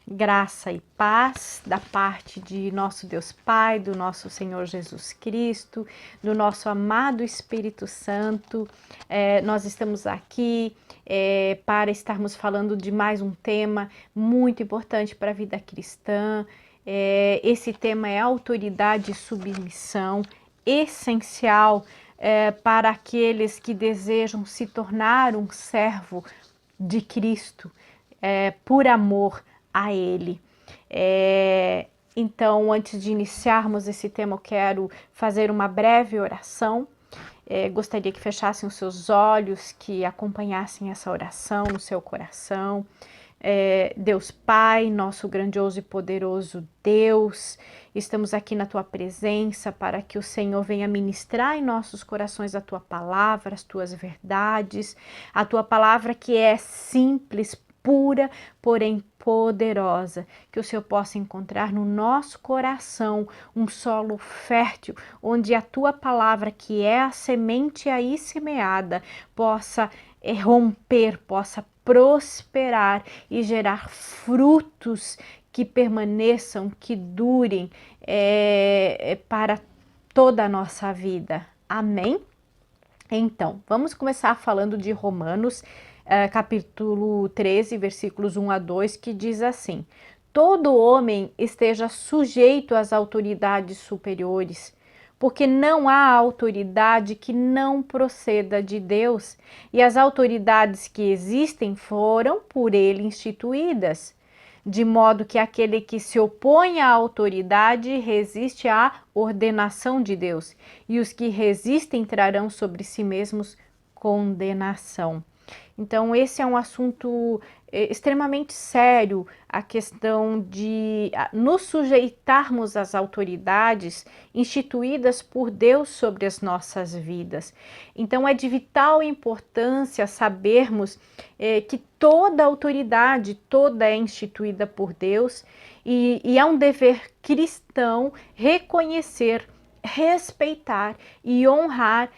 Graça e paz da parte de nosso Deus Pai, do nosso Senhor Jesus Cristo, do nosso amado Espírito Santo. Nós estamos aqui para estarmos falando de mais um tema muito importante para a vida cristã. Esse tema é autoridade e submissão, essencial para aqueles que desejam se tornar um servo de Cristo, por amor a Ele. Então, antes de iniciarmos esse tema, eu quero fazer uma breve oração. Gostaria que fechassem os seus olhos, que acompanhassem essa oração no seu coração. Deus Pai, nosso grandioso e poderoso Deus, estamos aqui na Tua presença para que o Senhor venha ministrar em nossos corações a Tua palavra, as Tuas verdades, a Tua palavra que é simples, pura, porém poderosa, que o Senhor possa encontrar no nosso coração um solo fértil, onde a Tua palavra, que é a semente aí semeada, possa romper, possa prosperar e gerar frutos que permaneçam, que durem para toda a nossa vida. Amém? Então, vamos começar falando de Romanos, capítulo 13, versículos 1 a 2, que diz assim: todo homem esteja sujeito às autoridades superiores, porque não há autoridade que não proceda de Deus, e as autoridades que existem foram por ele instituídas, de modo que aquele que se opõe à autoridade resiste à ordenação de Deus, e os que resistem trarão sobre si mesmos condenação. Então, esse é um assunto extremamente sério, a questão de nos sujeitarmos às autoridades instituídas por Deus sobre as nossas vidas. Então, é de vital importância sabermos que toda autoridade, toda é instituída por Deus, e é um dever cristão reconhecer, respeitar e honrar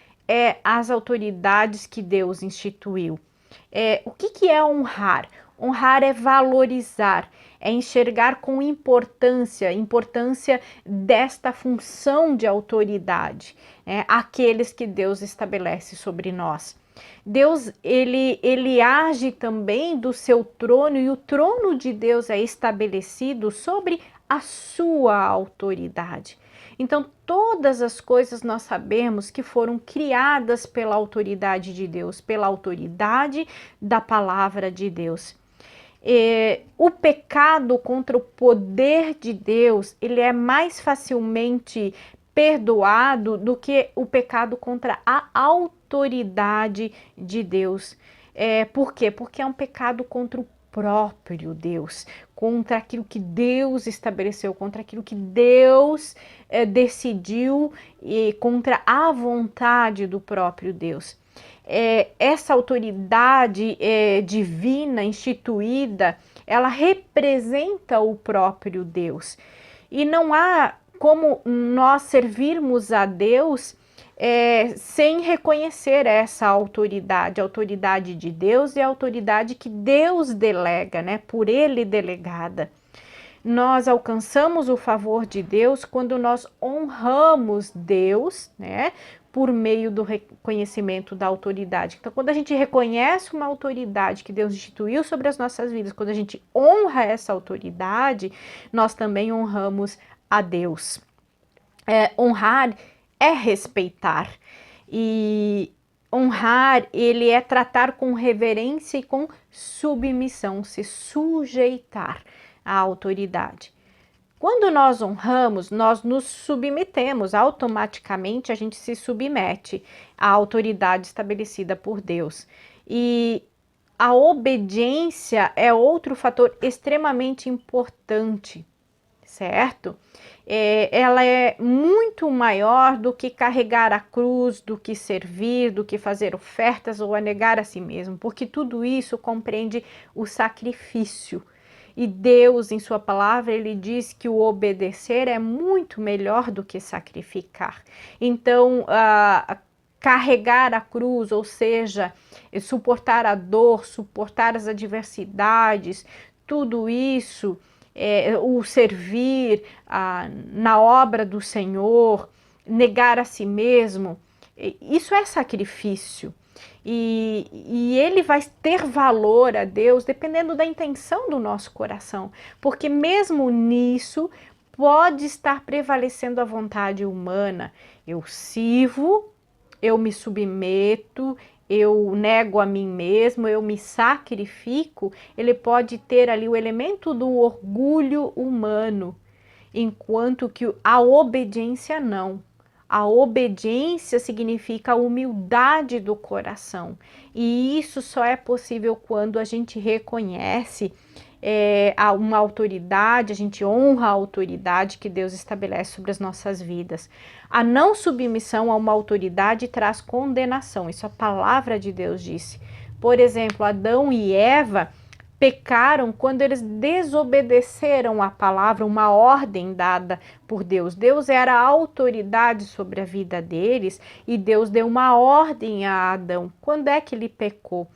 as autoridades que Deus instituiu. O que é honrar? Honrar é valorizar, é enxergar com importância desta função de autoridade, aqueles que Deus estabelece sobre nós. Deus, ele age também do seu trono, e o trono de Deus é estabelecido sobre a sua autoridade. Então, todas as coisas nós sabemos que foram criadas pela autoridade de Deus, pela autoridade da palavra de Deus. O pecado contra o poder de Deus, ele é mais facilmente perdoado do que o pecado contra a autoridade de Deus. Por quê? Porque é um pecado contra o próprio Deus, contra aquilo que Deus estabeleceu, contra aquilo que Deus decidiu, e contra a vontade do próprio Deus. Essa autoridade divina instituída, ela representa o próprio Deus, e não há como nós servirmos a Deus sem reconhecer essa autoridade, a autoridade de Deus e a autoridade que Deus delega, por ele delegada. Nós alcançamos o favor de Deus quando nós honramos Deus, por meio do reconhecimento da autoridade. Então, quando a gente reconhece uma autoridade que Deus instituiu sobre as nossas vidas, quando a gente honra essa autoridade, nós também honramos a Deus. Honrar é respeitar, e honrar, ele é tratar com reverência e com submissão, se sujeitar à autoridade. Quando nós honramos, nós nos submetemos, automaticamente a gente se submete à autoridade estabelecida por Deus. E a obediência é outro fator extremamente importante, certo? Ela é muito maior do que carregar a cruz, do que servir, do que fazer ofertas ou a negar a si mesmo, porque tudo isso compreende o sacrifício. E Deus, em sua palavra, ele diz que o obedecer é muito melhor do que sacrificar. Então, carregar a cruz, ou seja, suportar a dor, suportar as adversidades, tudo isso o servir na obra do Senhor, negar a si mesmo, isso é sacrifício. E ele vai ter valor a Deus dependendo da intenção do nosso coração, porque mesmo nisso pode estar prevalecendo a vontade humana. Eu sirvo, eu me submeto, eu nego a mim mesmo, eu me sacrifico. Ele pode ter ali o elemento do orgulho humano, enquanto que a obediência não. A obediência significa a humildade do coração. E isso só é possível quando a gente reconhece uma autoridade, a gente honra a autoridade que Deus estabelece sobre as nossas vidas. A não submissão a uma autoridade traz condenação. Isso a palavra de Deus disse. Por exemplo, Adão e Eva pecaram quando eles desobedeceram a palavra, uma ordem dada por Deus. Deus era a autoridade sobre a vida deles e Deus deu uma ordem a Adão. Quando é que ele pecou?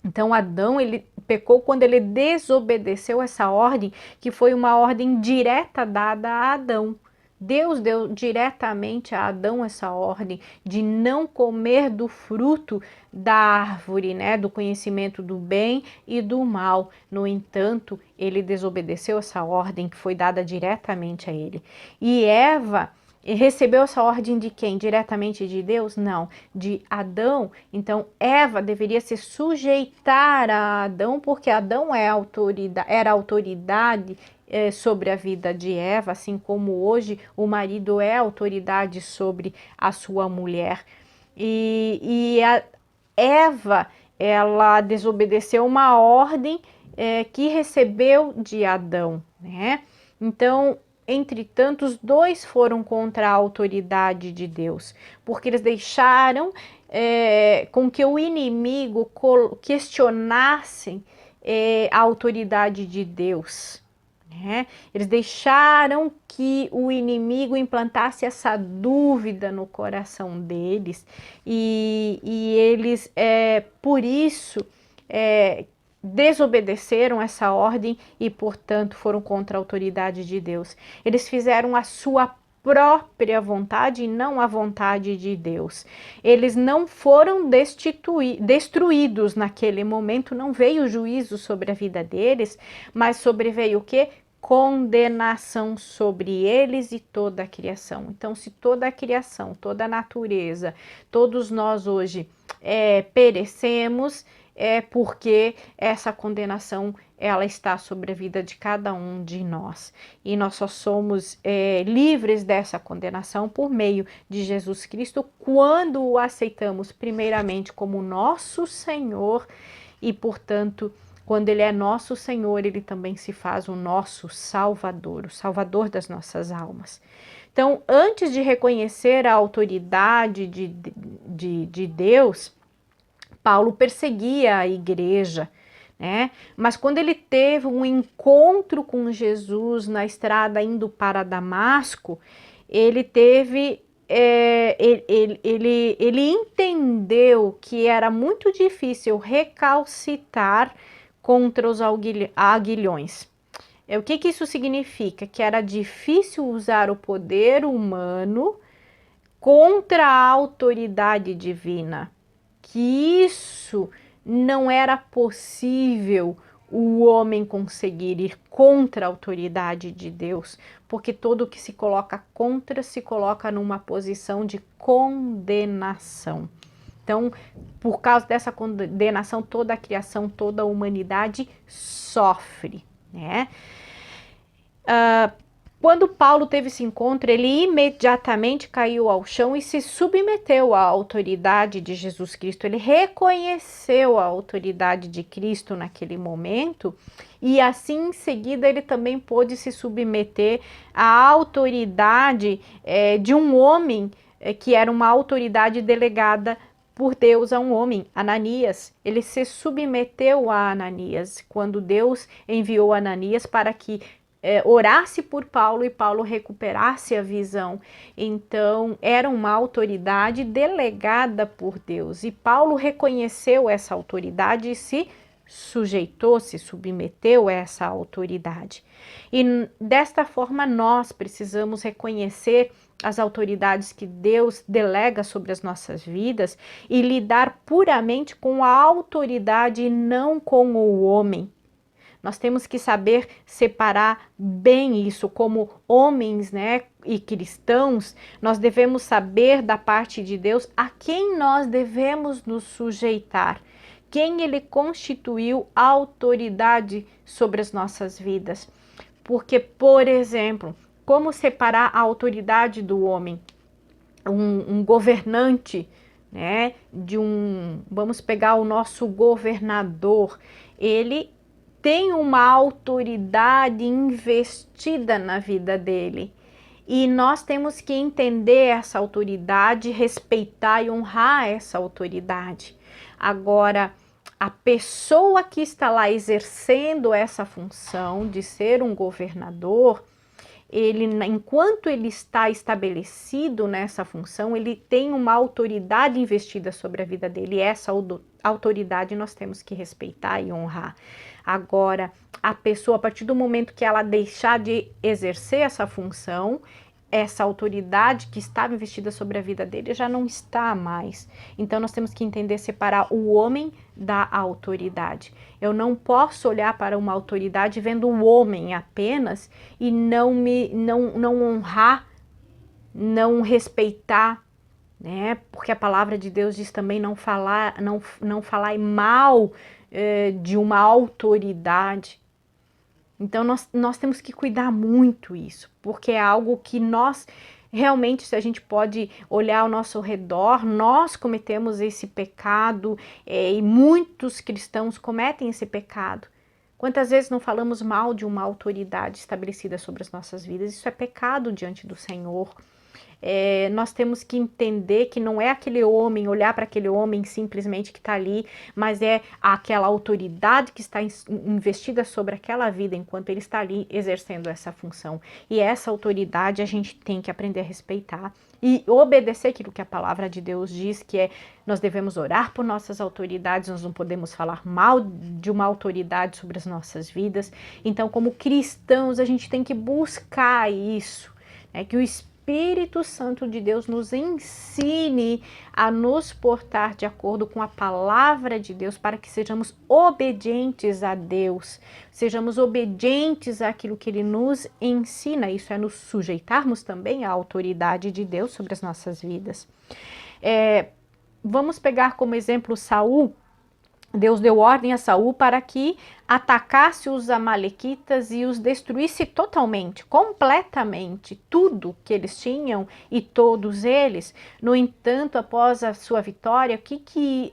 Então Adão, ele pecou quando ele desobedeceu essa ordem, que foi uma ordem direta dada a Adão. Deus deu diretamente a Adão essa ordem de não comer do fruto da árvore, né, do conhecimento do bem e do mal. No entanto, ele desobedeceu essa ordem que foi dada diretamente a ele. E Eva recebeu essa ordem de quem? Diretamente de Deus? Não, de Adão. Então Eva deveria se sujeitar a Adão, porque Adão era autoridade sobre a vida de Eva, assim como hoje o marido é autoridade sobre a sua mulher. E a Eva, ela desobedeceu uma ordem que recebeu de Adão, né? Então, entretanto, os dois foram contra a autoridade de Deus, porque eles deixaram com que o inimigo questionasse a autoridade de Deus. Eles deixaram que o inimigo implantasse essa dúvida no coração deles e eles, por isso, desobedeceram essa ordem e, portanto, foram contra a autoridade de Deus. Eles fizeram a sua própria vontade e não a vontade de Deus. Eles não foram destruídos naquele momento, não veio juízo sobre a vida deles, mas sobreveio o quê? Condenação sobre eles e toda a criação. Então, se toda a criação, toda a natureza, todos nós hoje perecemos, é porque essa condenação ela está sobre a vida de cada um de nós. E nós só somos livres dessa condenação por meio de Jesus Cristo quando o aceitamos primeiramente como nosso Senhor e, portanto, quando Ele é nosso Senhor, Ele também se faz o nosso Salvador, o Salvador das nossas almas. Então, antes de reconhecer a autoridade de Deus, Paulo perseguia a igreja, né? Mas quando ele teve um encontro com Jesus na estrada indo para Damasco, ele teve, ele entendeu que era muito difícil recalcitrar contra os aguilhões. O que isso significa? Que era difícil usar o poder humano contra a autoridade divina. Que isso não era possível o homem conseguir ir contra a autoridade de Deus, porque todo que se coloca contra se coloca numa posição de condenação. Então, por causa dessa condenação, toda a criação, toda a humanidade sofre, né? Quando Paulo teve esse encontro, ele imediatamente caiu ao chão e se submeteu à autoridade de Jesus Cristo. Ele reconheceu a autoridade de Cristo naquele momento e assim em seguida ele também pôde se submeter à autoridade de um homem que era uma autoridade delegada por Deus a um homem, Ananias. Ele se submeteu a Ananias quando Deus enviou Ananias para que orasse por Paulo e Paulo recuperasse a visão. Então, era uma autoridade delegada por Deus. E Paulo reconheceu essa autoridade e se sujeitou, se submeteu a essa autoridade. E desta forma nós precisamos reconhecer as autoridades que Deus delega sobre as nossas vidas e lidar puramente com a autoridade e não com o homem. Nós temos que saber separar bem isso, como homens, né, e cristãos, nós devemos saber da parte de Deus a quem nós devemos nos sujeitar, quem ele constituiu autoridade sobre as nossas vidas. Porque, por exemplo, como separar a autoridade do homem? Um governante, né, vamos pegar o nosso governador, ele tem uma autoridade investida na vida dele. E nós temos que entender essa autoridade, respeitar e honrar essa autoridade. Agora, a pessoa que está lá exercendo essa função de ser um governador, ele, enquanto ele está estabelecido nessa função, ele tem uma autoridade investida sobre a vida dele. E essa autoridade nós temos que respeitar e honrar. Agora, a pessoa, a partir do momento que ela deixar de exercer essa função, essa autoridade que estava investida sobre a vida dele já não está mais. Então, nós temos que entender, separar o homem da autoridade. Eu não posso olhar para uma autoridade vendo o homem apenas e não honrar, não respeitar, né? Porque a palavra de Deus diz também não falar mal de uma autoridade. Então, nós temos que cuidar muito isso, porque é algo que nós, realmente, se a gente pode olhar ao nosso redor, nós cometemos esse pecado e muitos cristãos cometem esse pecado. Quantas vezes não falamos mal de uma autoridade estabelecida sobre as nossas vidas? Isso é pecado diante do Senhor. Nós temos que entender que não é aquele homem, olhar para aquele homem simplesmente que está ali, mas é aquela autoridade que está investida sobre aquela vida enquanto ele está ali exercendo essa função. E essa autoridade a gente tem que aprender a respeitar e obedecer aquilo que a palavra de Deus diz, que nós devemos orar por nossas autoridades, nós não podemos falar mal de uma autoridade sobre as nossas vidas. Então, como cristãos, a gente tem que buscar isso, né? Que o Espírito Santo de Deus nos ensine a nos portar de acordo com a palavra de Deus, para que sejamos obedientes a Deus, sejamos obedientes àquilo que Ele nos ensina. Isso é nos sujeitarmos também à autoridade de Deus sobre as nossas vidas. Vamos pegar como exemplo Saul. Deus deu ordem a Saul para que atacasse os amalequitas e os destruísse totalmente, completamente, tudo que eles tinham e todos eles. No entanto, após a sua vitória, o que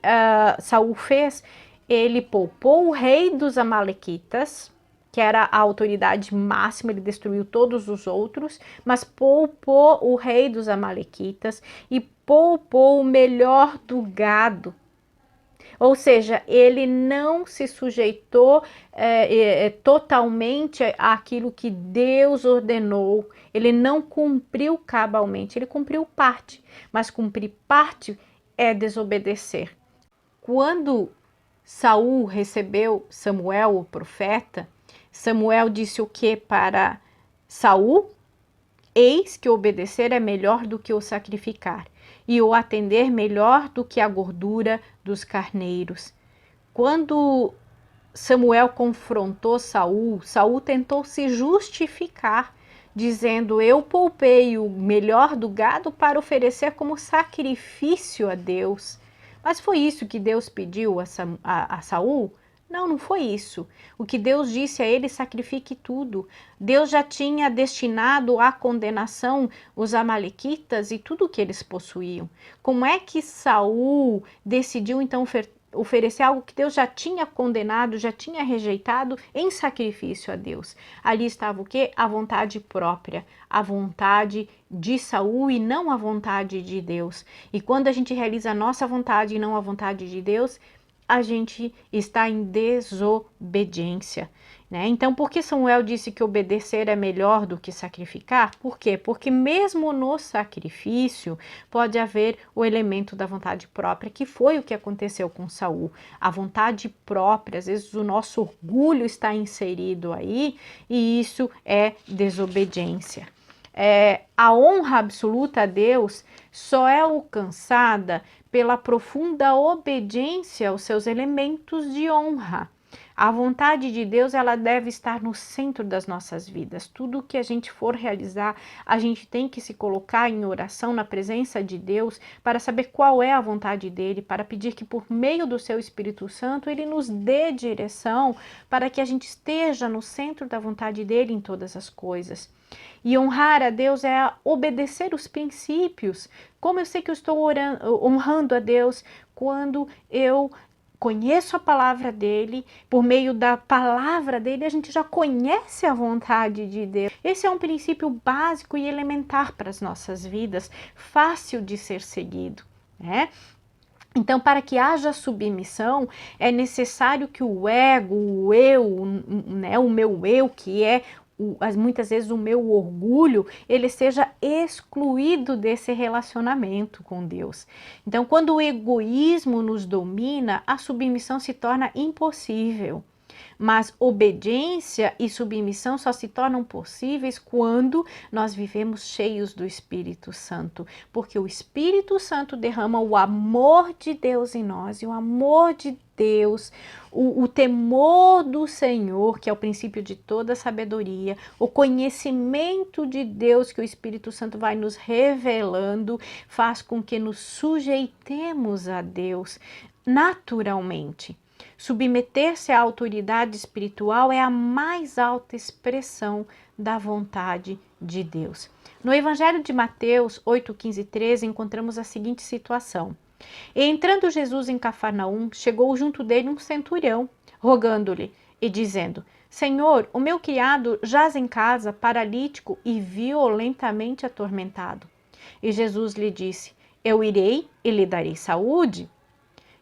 Saul fez? Ele poupou o rei dos amalequitas, que era a autoridade máxima, ele destruiu todos os outros, mas poupou o rei dos amalequitas e poupou o melhor do gado. Ou seja, ele não se sujeitou totalmente àquilo que Deus ordenou. Ele não cumpriu cabalmente, ele cumpriu parte. Mas cumprir parte é desobedecer. Quando Saul recebeu Samuel, o profeta, Samuel disse o que para Saul? Eis que obedecer é melhor do que o sacrificar, e o atender melhor do que a gordura dos carneiros. Quando Samuel confrontou Saul, Saul tentou se justificar, dizendo: eu poupei o melhor do gado para oferecer como sacrifício a Deus. Mas foi isso que Deus pediu a Saul? Não foi isso. O que Deus disse a ele: sacrifique tudo. Deus já tinha destinado à condenação os amalequitas e tudo o que eles possuíam. Como é que Saul decidiu então oferecer algo que Deus já tinha condenado, já tinha rejeitado em sacrifício a Deus? Ali estava o quê? A vontade própria, a vontade de Saul e não a vontade de Deus. E quando a gente realiza a nossa vontade e não a vontade de Deus, a gente está em desobediência. né? Então, por que Samuel disse que obedecer é melhor do que sacrificar? Por quê? Porque mesmo no sacrifício pode haver o elemento da vontade própria, que foi o que aconteceu com Saul. A vontade própria, às vezes o nosso orgulho está inserido aí, e isso é desobediência. A honra absoluta a Deus só é alcançada pela profunda obediência aos seus elementos de honra. A vontade de Deus, ela deve estar no centro das nossas vidas. Tudo que a gente for realizar, a gente tem que se colocar em oração na presença de Deus para saber qual é a vontade dele, para pedir que por meio do seu Espírito Santo ele nos dê direção para que a gente esteja no centro da vontade dele em todas as coisas. E honrar a Deus é obedecer os princípios. Como eu sei que eu estou honrando a Deus quando eu conheço a palavra dele, por meio da palavra dele a gente já conhece a vontade de Deus. Esse é um princípio básico e elementar para as nossas vidas, fácil de ser seguido, né? Então, para que haja submissão, é necessário que o ego, o eu, né, o meu eu, que é muitas vezes o meu orgulho, ele seja excluído desse relacionamento com Deus. Então, quando o egoísmo nos domina, a submissão se torna impossível. Mas obediência e submissão só se tornam possíveis quando nós vivemos cheios do Espírito Santo, porque o Espírito Santo derrama o amor de Deus em nós, e o amor de Deus, o temor do Senhor, que é o princípio de toda sabedoria, o conhecimento de Deus que o Espírito Santo vai nos revelando, faz com que nos sujeitemos a Deus naturalmente. Submeter-se à autoridade espiritual é a mais alta expressão da vontade de Deus. No Evangelho de Mateus 8, 15 e 13, encontramos a seguinte situação. E entrando Jesus em Cafarnaum, chegou junto dele um centurião, rogando-lhe e dizendo: Senhor, o meu criado jaz em casa, paralítico e violentamente atormentado. E Jesus lhe disse: Eu irei e lhe darei saúde.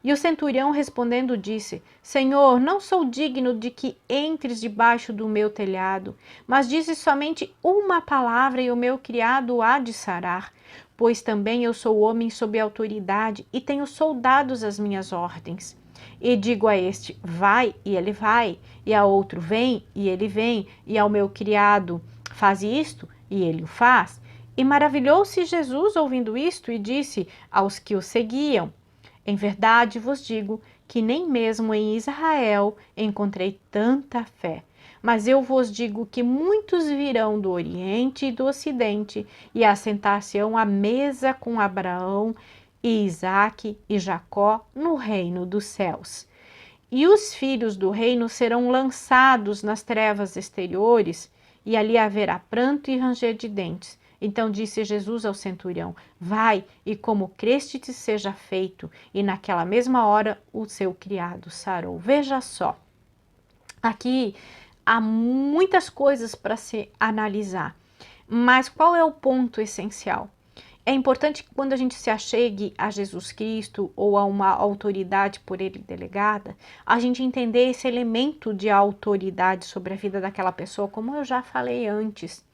E o centurião respondendo disse: Senhor, não sou digno de que entres debaixo do meu telhado, mas dizes somente uma palavra e o meu criado há de sarar, pois também eu sou homem sob autoridade e tenho soldados às minhas ordens. E digo a este: vai, e ele vai, e a outro: vem, e ele vem, e ao meu criado: faz isto, e ele o faz. E maravilhou-se Jesus ouvindo isto e disse aos que o seguiam: Em verdade vos digo que nem mesmo em Israel encontrei tanta fé. Mas eu vos digo que muitos virão do Oriente e do Ocidente e assentar-se-ão à mesa com Abraão e Isaque e Jacó no reino dos céus. E os filhos do reino serão lançados nas trevas exteriores, e ali haverá pranto e ranger de dentes. Então disse Jesus ao centurião: vai, e como creste te seja feito. E naquela mesma hora o seu criado sarou. Veja só, aqui há muitas coisas para se analisar, mas qual é o ponto essencial? É importante que quando a gente se achegue a Jesus Cristo ou a uma autoridade por ele delegada, a gente entender esse elemento de autoridade sobre a vida daquela pessoa, como eu já falei antes,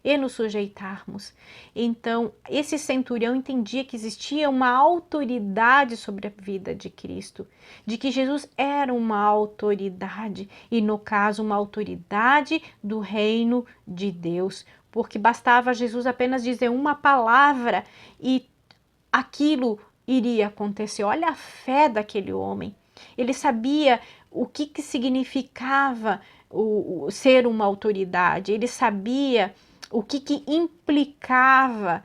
e nos sujeitarmos. Então, esse centurião entendia que existia uma autoridade sobre a vida de Cristo, de que Jesus era uma autoridade, e no caso, uma autoridade do reino de Deus, porque bastava Jesus apenas dizer uma palavra e aquilo iria acontecer. Olha a fé daquele homem. Ele sabia o que significava ser uma autoridade, ele sabia o que implicava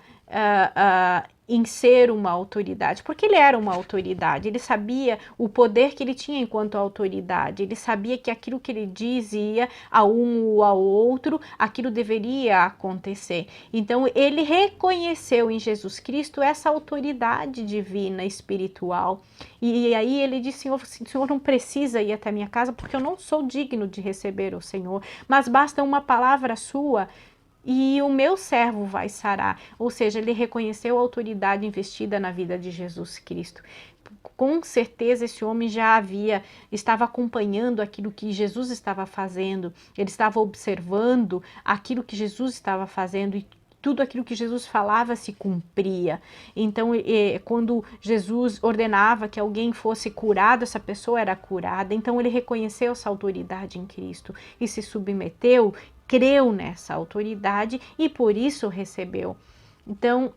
em ser uma autoridade, porque ele era uma autoridade, ele sabia o poder que ele tinha enquanto autoridade, ele sabia que aquilo que ele dizia a um ou ao outro, aquilo deveria acontecer. Então ele reconheceu em Jesus Cristo essa autoridade divina, espiritual, e aí ele disse: o Senhor não precisa ir até a minha casa, porque eu não sou digno de receber o Senhor, mas basta uma palavra sua, e o meu servo vai sarar. Ou seja, ele reconheceu a autoridade investida na vida de Jesus Cristo. Com certeza esse homem estava acompanhando aquilo que Jesus estava fazendo, ele estava observando aquilo que Jesus estava fazendo e tudo aquilo que Jesus falava se cumpria. Então, quando Jesus ordenava que alguém fosse curado, essa pessoa era curada. Então, ele reconheceu essa autoridade em Cristo e se submeteu, creu nessa autoridade e por isso recebeu. Então,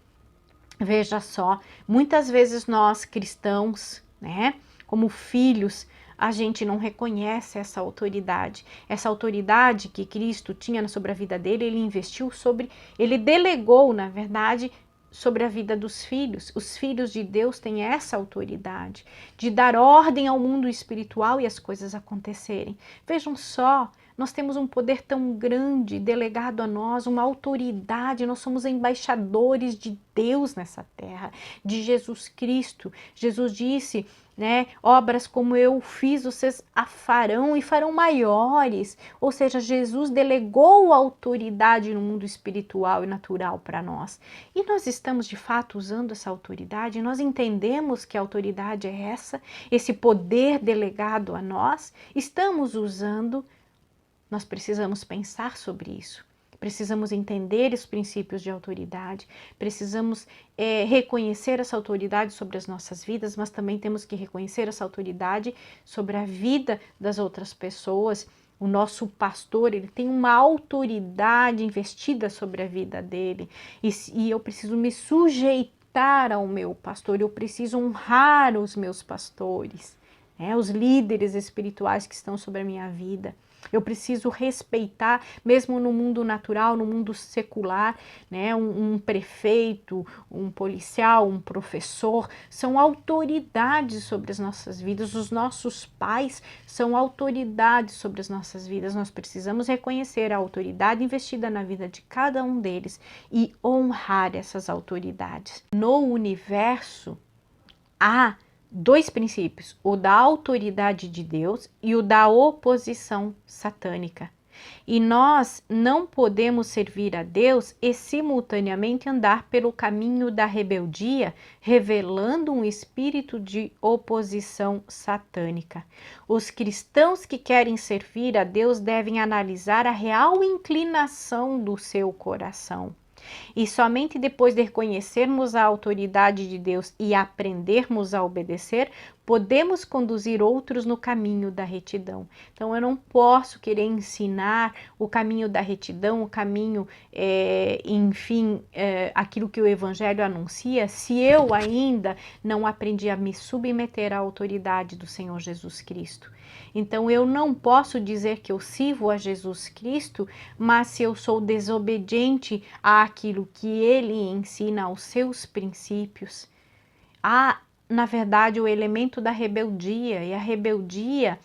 veja só, muitas vezes nós cristãos, né, como filhos, a gente não reconhece essa autoridade que Cristo tinha sobre a vida dele, ele delegou, na verdade, sobre a vida dos filhos. Os filhos de Deus têm essa autoridade de dar ordem ao mundo espiritual e as coisas acontecerem. Vejam só, nós temos um poder tão grande delegado a nós, uma autoridade, nós somos embaixadores de Deus nessa terra, de Jesus Cristo. Jesus disse, né, obras como eu fiz, vocês a farão e farão maiores. Ou seja, Jesus delegou autoridade no mundo espiritual e natural para nós. E nós estamos de fato usando essa autoridade, nós entendemos que a autoridade é essa, esse poder delegado a nós, estamos usando. Nós precisamos pensar sobre isso, precisamos entender os princípios de autoridade, precisamos reconhecer essa autoridade sobre as nossas vidas, mas também temos que reconhecer essa autoridade sobre a vida das outras pessoas. O nosso pastor, ele tem uma autoridade investida sobre a vida dele e eu preciso me sujeitar ao meu pastor, eu preciso honrar os meus pastores, né, os líderes espirituais que estão sobre a minha vida. Eu preciso respeitar, mesmo no mundo natural, no mundo secular, né? Um prefeito, um policial, um professor, são autoridades sobre as nossas vidas. Os nossos pais são autoridades sobre as nossas vidas. Nós precisamos reconhecer a autoridade investida na vida de cada um deles e honrar essas autoridades. No universo, há dois princípios, o da autoridade de Deus e o da oposição satânica. E nós não podemos servir a Deus e simultaneamente andar pelo caminho da rebeldia, revelando um espírito de oposição satânica. Os cristãos que querem servir a Deus devem analisar a real inclinação do seu coração. E somente depois de reconhecermos a autoridade de Deus e aprendermos a obedecer, podemos conduzir outros no caminho da retidão. Então, eu não posso querer ensinar o caminho da retidão, o caminho, aquilo que o Evangelho anuncia, se eu ainda não aprendi a me submeter à autoridade do Senhor Jesus Cristo. Então, eu não posso dizer que eu sirvo a Jesus Cristo, mas se eu sou desobediente àquilo que Ele ensina, aos seus princípios, na verdade, o elemento da rebeldia, e a rebeldia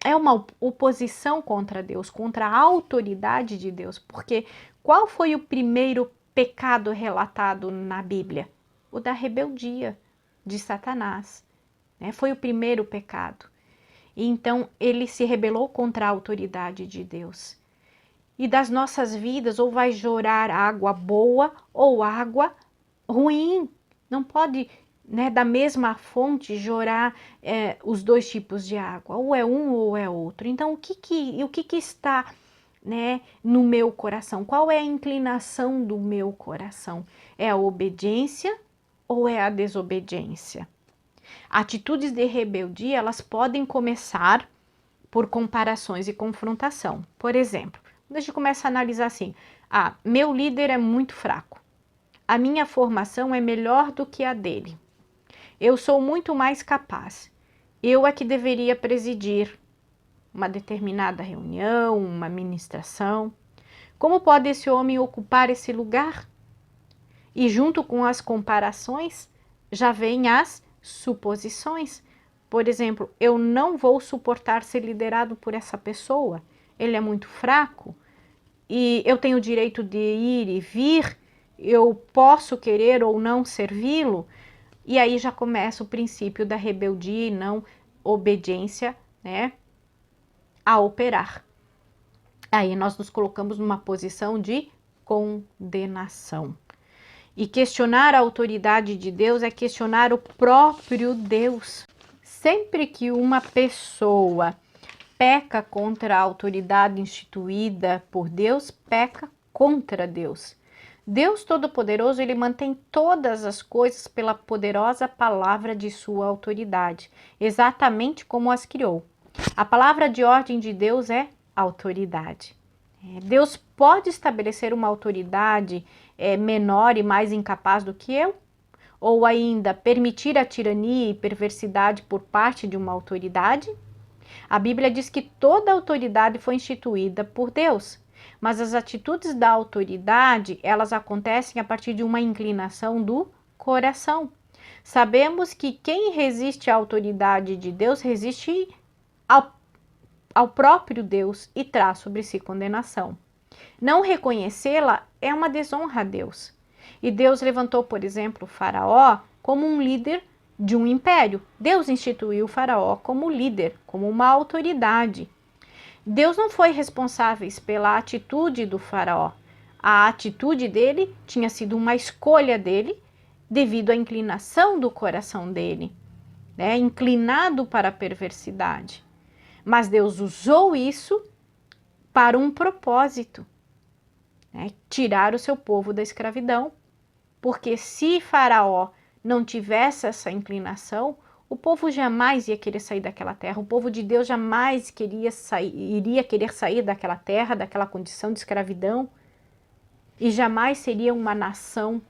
é uma oposição contra Deus, contra a autoridade de Deus, porque qual foi o primeiro pecado relatado na Bíblia? O da rebeldia de Satanás, né? Foi o primeiro pecado. E então, ele se rebelou contra a autoridade de Deus. E das nossas vidas, ou vai jorrar água boa ou água ruim. Não pode, né, da mesma fonte jorrar os dois tipos de água, ou é um ou é outro. Então, o que está, né, no meu coração? Qual é a inclinação do meu coração? É a obediência ou é a desobediência? Atitudes de rebeldia, elas podem começar por comparações e confrontação. Por exemplo, deixa eu começar a analisar assim: meu líder é muito fraco. A minha formação é melhor do que a dele. Eu sou muito mais capaz. Eu é que deveria presidir uma determinada reunião, uma ministração. Como pode esse homem ocupar esse lugar? E junto com as comparações, já vem as suposições. Por exemplo, eu não vou suportar ser liderado por essa pessoa. Ele é muito fraco e eu tenho o direito de ir e vir. Eu posso querer ou não servi-lo. E aí já começa o princípio da rebeldia e não obediência, né, a operar. Aí nós nos colocamos numa posição de condenação. E questionar a autoridade de Deus é questionar o próprio Deus. Sempre que uma pessoa peca contra a autoridade instituída por Deus, peca contra Deus. Deus Todo-Poderoso, ele mantém todas as coisas pela poderosa palavra de sua autoridade, exatamente como as criou. A palavra de ordem de Deus é autoridade. Deus pode estabelecer uma autoridade menor e mais incapaz do que eu? Ou ainda permitir a tirania e perversidade por parte de uma autoridade? A Bíblia diz que toda autoridade foi instituída por Deus, mas as atitudes da autoridade, elas acontecem a partir de uma inclinação do coração. Sabemos que quem resiste à autoridade de Deus resiste ao próprio Deus e traz sobre si condenação. Não reconhecê-la é uma desonra a Deus. E Deus levantou, por exemplo, o Faraó como um líder de um império. Deus instituiu o Faraó como líder, como uma autoridade. Deus não foi responsável pela atitude do Faraó. A atitude dele tinha sido uma escolha dele devido à inclinação do coração dele, né? Inclinado para a perversidade. Mas Deus usou isso para um propósito, né? Tirar o seu povo da escravidão. Porque se Faraó não tivesse essa inclinação, o povo jamais ia querer sair daquela terra. O povo de Deus jamais iria querer sair daquela terra, daquela condição de escravidão. E jamais seria uma nação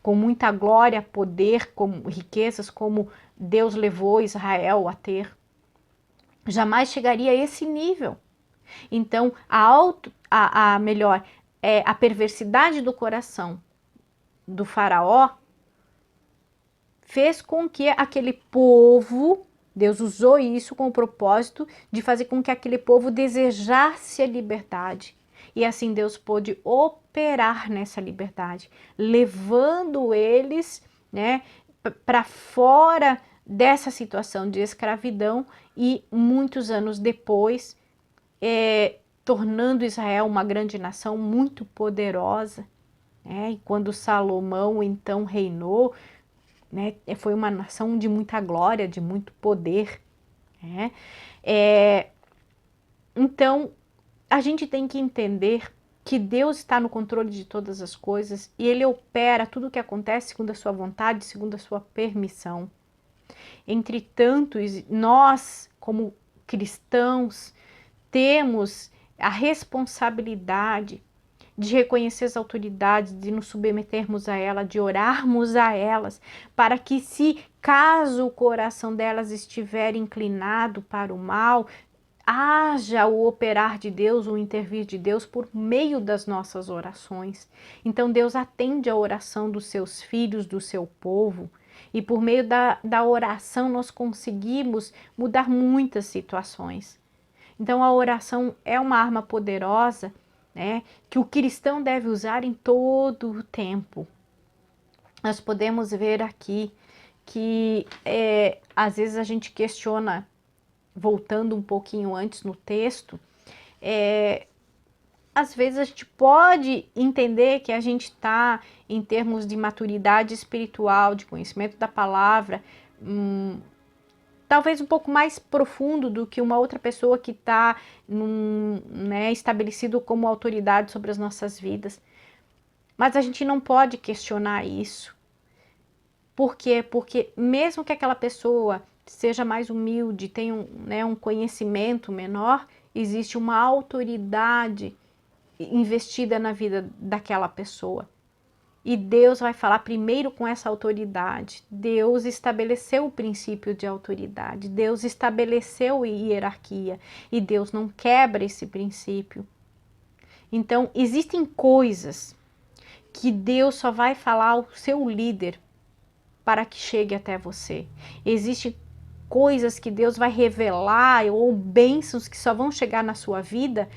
com muita glória, poder, com riquezas, como Deus levou Israel a ter. Jamais chegaria a esse nível. Então, a perversidade do coração do Faraó fez com que aquele povo, Deus usou isso com o propósito de fazer com que aquele povo desejasse a liberdade. E assim Deus pôde operar nessa liberdade, levando eles, né, para fora dessa situação de escravidão e muitos anos depois, tornando Israel uma grande nação muito poderosa. E quando Salomão então reinou, né, foi uma nação de muita glória, de muito poder. Então, a gente tem que entender que Deus está no controle de todas as coisas e Ele opera tudo o que acontece segundo a sua vontade, segundo a sua permissão. Entretanto, nós, como cristãos, temos a responsabilidade de reconhecer as autoridades, de nos submetermos a elas, de orarmos a elas, para que se caso o coração delas estiver inclinado para o mal, haja o operar de Deus, o intervir de Deus por meio das nossas orações. Então Deus atende a oração dos seus filhos, do seu povo, e por meio da oração nós conseguimos mudar muitas situações. Então a oração é uma arma poderosa, né, que o cristão deve usar em todo o tempo. Nós podemos ver aqui que às vezes a gente questiona, voltando um pouquinho antes no texto, às vezes a gente pode entender que a gente está em termos de maturidade espiritual, de conhecimento da palavra, talvez um pouco mais profundo do que uma outra pessoa que está estabelecido como autoridade sobre as nossas vidas. Mas a gente não pode questionar isso. Por quê? Porque mesmo que aquela pessoa seja mais humilde, tenha um conhecimento menor, existe uma autoridade investida na vida daquela pessoa. E Deus vai falar primeiro com essa autoridade. Deus estabeleceu o princípio de autoridade. Deus estabeleceu a hierarquia. E Deus não quebra esse princípio. Então, existem coisas que Deus só vai falar ao seu líder para que chegue até você. Existem coisas que Deus vai revelar ou bênçãos que só vão chegar na sua vida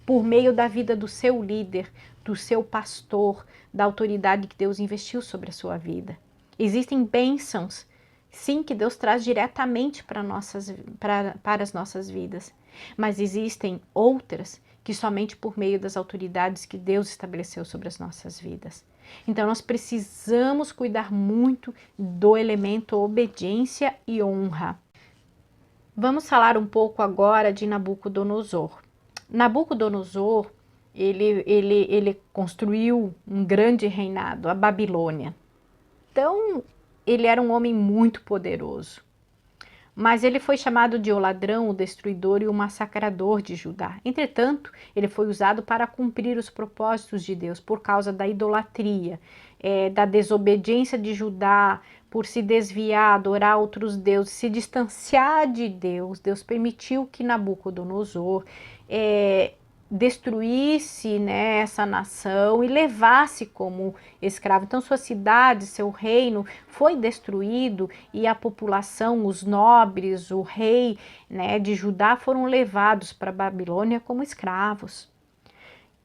por meio da vida do seu líder, do seu pastor, da autoridade que Deus investiu sobre a sua vida. Existem bênçãos, sim, que Deus traz diretamente para as nossas vidas, mas existem outras que somente por meio das autoridades que Deus estabeleceu sobre as nossas vidas. Então nós precisamos cuidar muito do elemento obediência e honra. Vamos falar um pouco agora de Nabucodonosor. Nabucodonosor, ele construiu um grande reinado, a Babilônia. Então, ele era um homem muito poderoso. Mas ele foi chamado de o ladrão, o destruidor e o massacrador de Judá. Entretanto, ele foi usado para cumprir os propósitos de Deus por causa da idolatria, da desobediência de Judá, por se desviar, adorar outros deuses, se distanciar de Deus. Deus permitiu que Nabucodonosor destruísse, né, essa nação e levasse como escravo. Então sua cidade, seu reino foi destruído e a população, os nobres, o rei, né, de Judá foram levados para a Babilônia como escravos.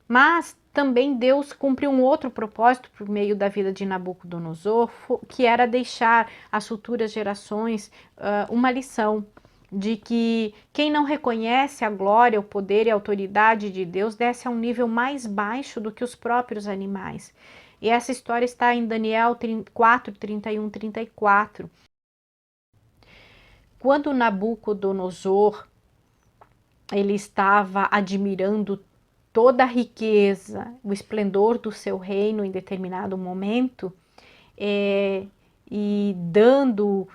Mas também Deus cumpriu um outro propósito por meio da vida de Nabucodonosor, que era deixar às futuras gerações uma lição de que quem não reconhece a glória, o poder e a autoridade de Deus desce a um nível mais baixo do que os próprios animais. E essa história está em Daniel 4, 31, 34. Quando Nabucodonosor ele estava admirando toda a riqueza, o esplendor do seu reino em determinado momento, e dando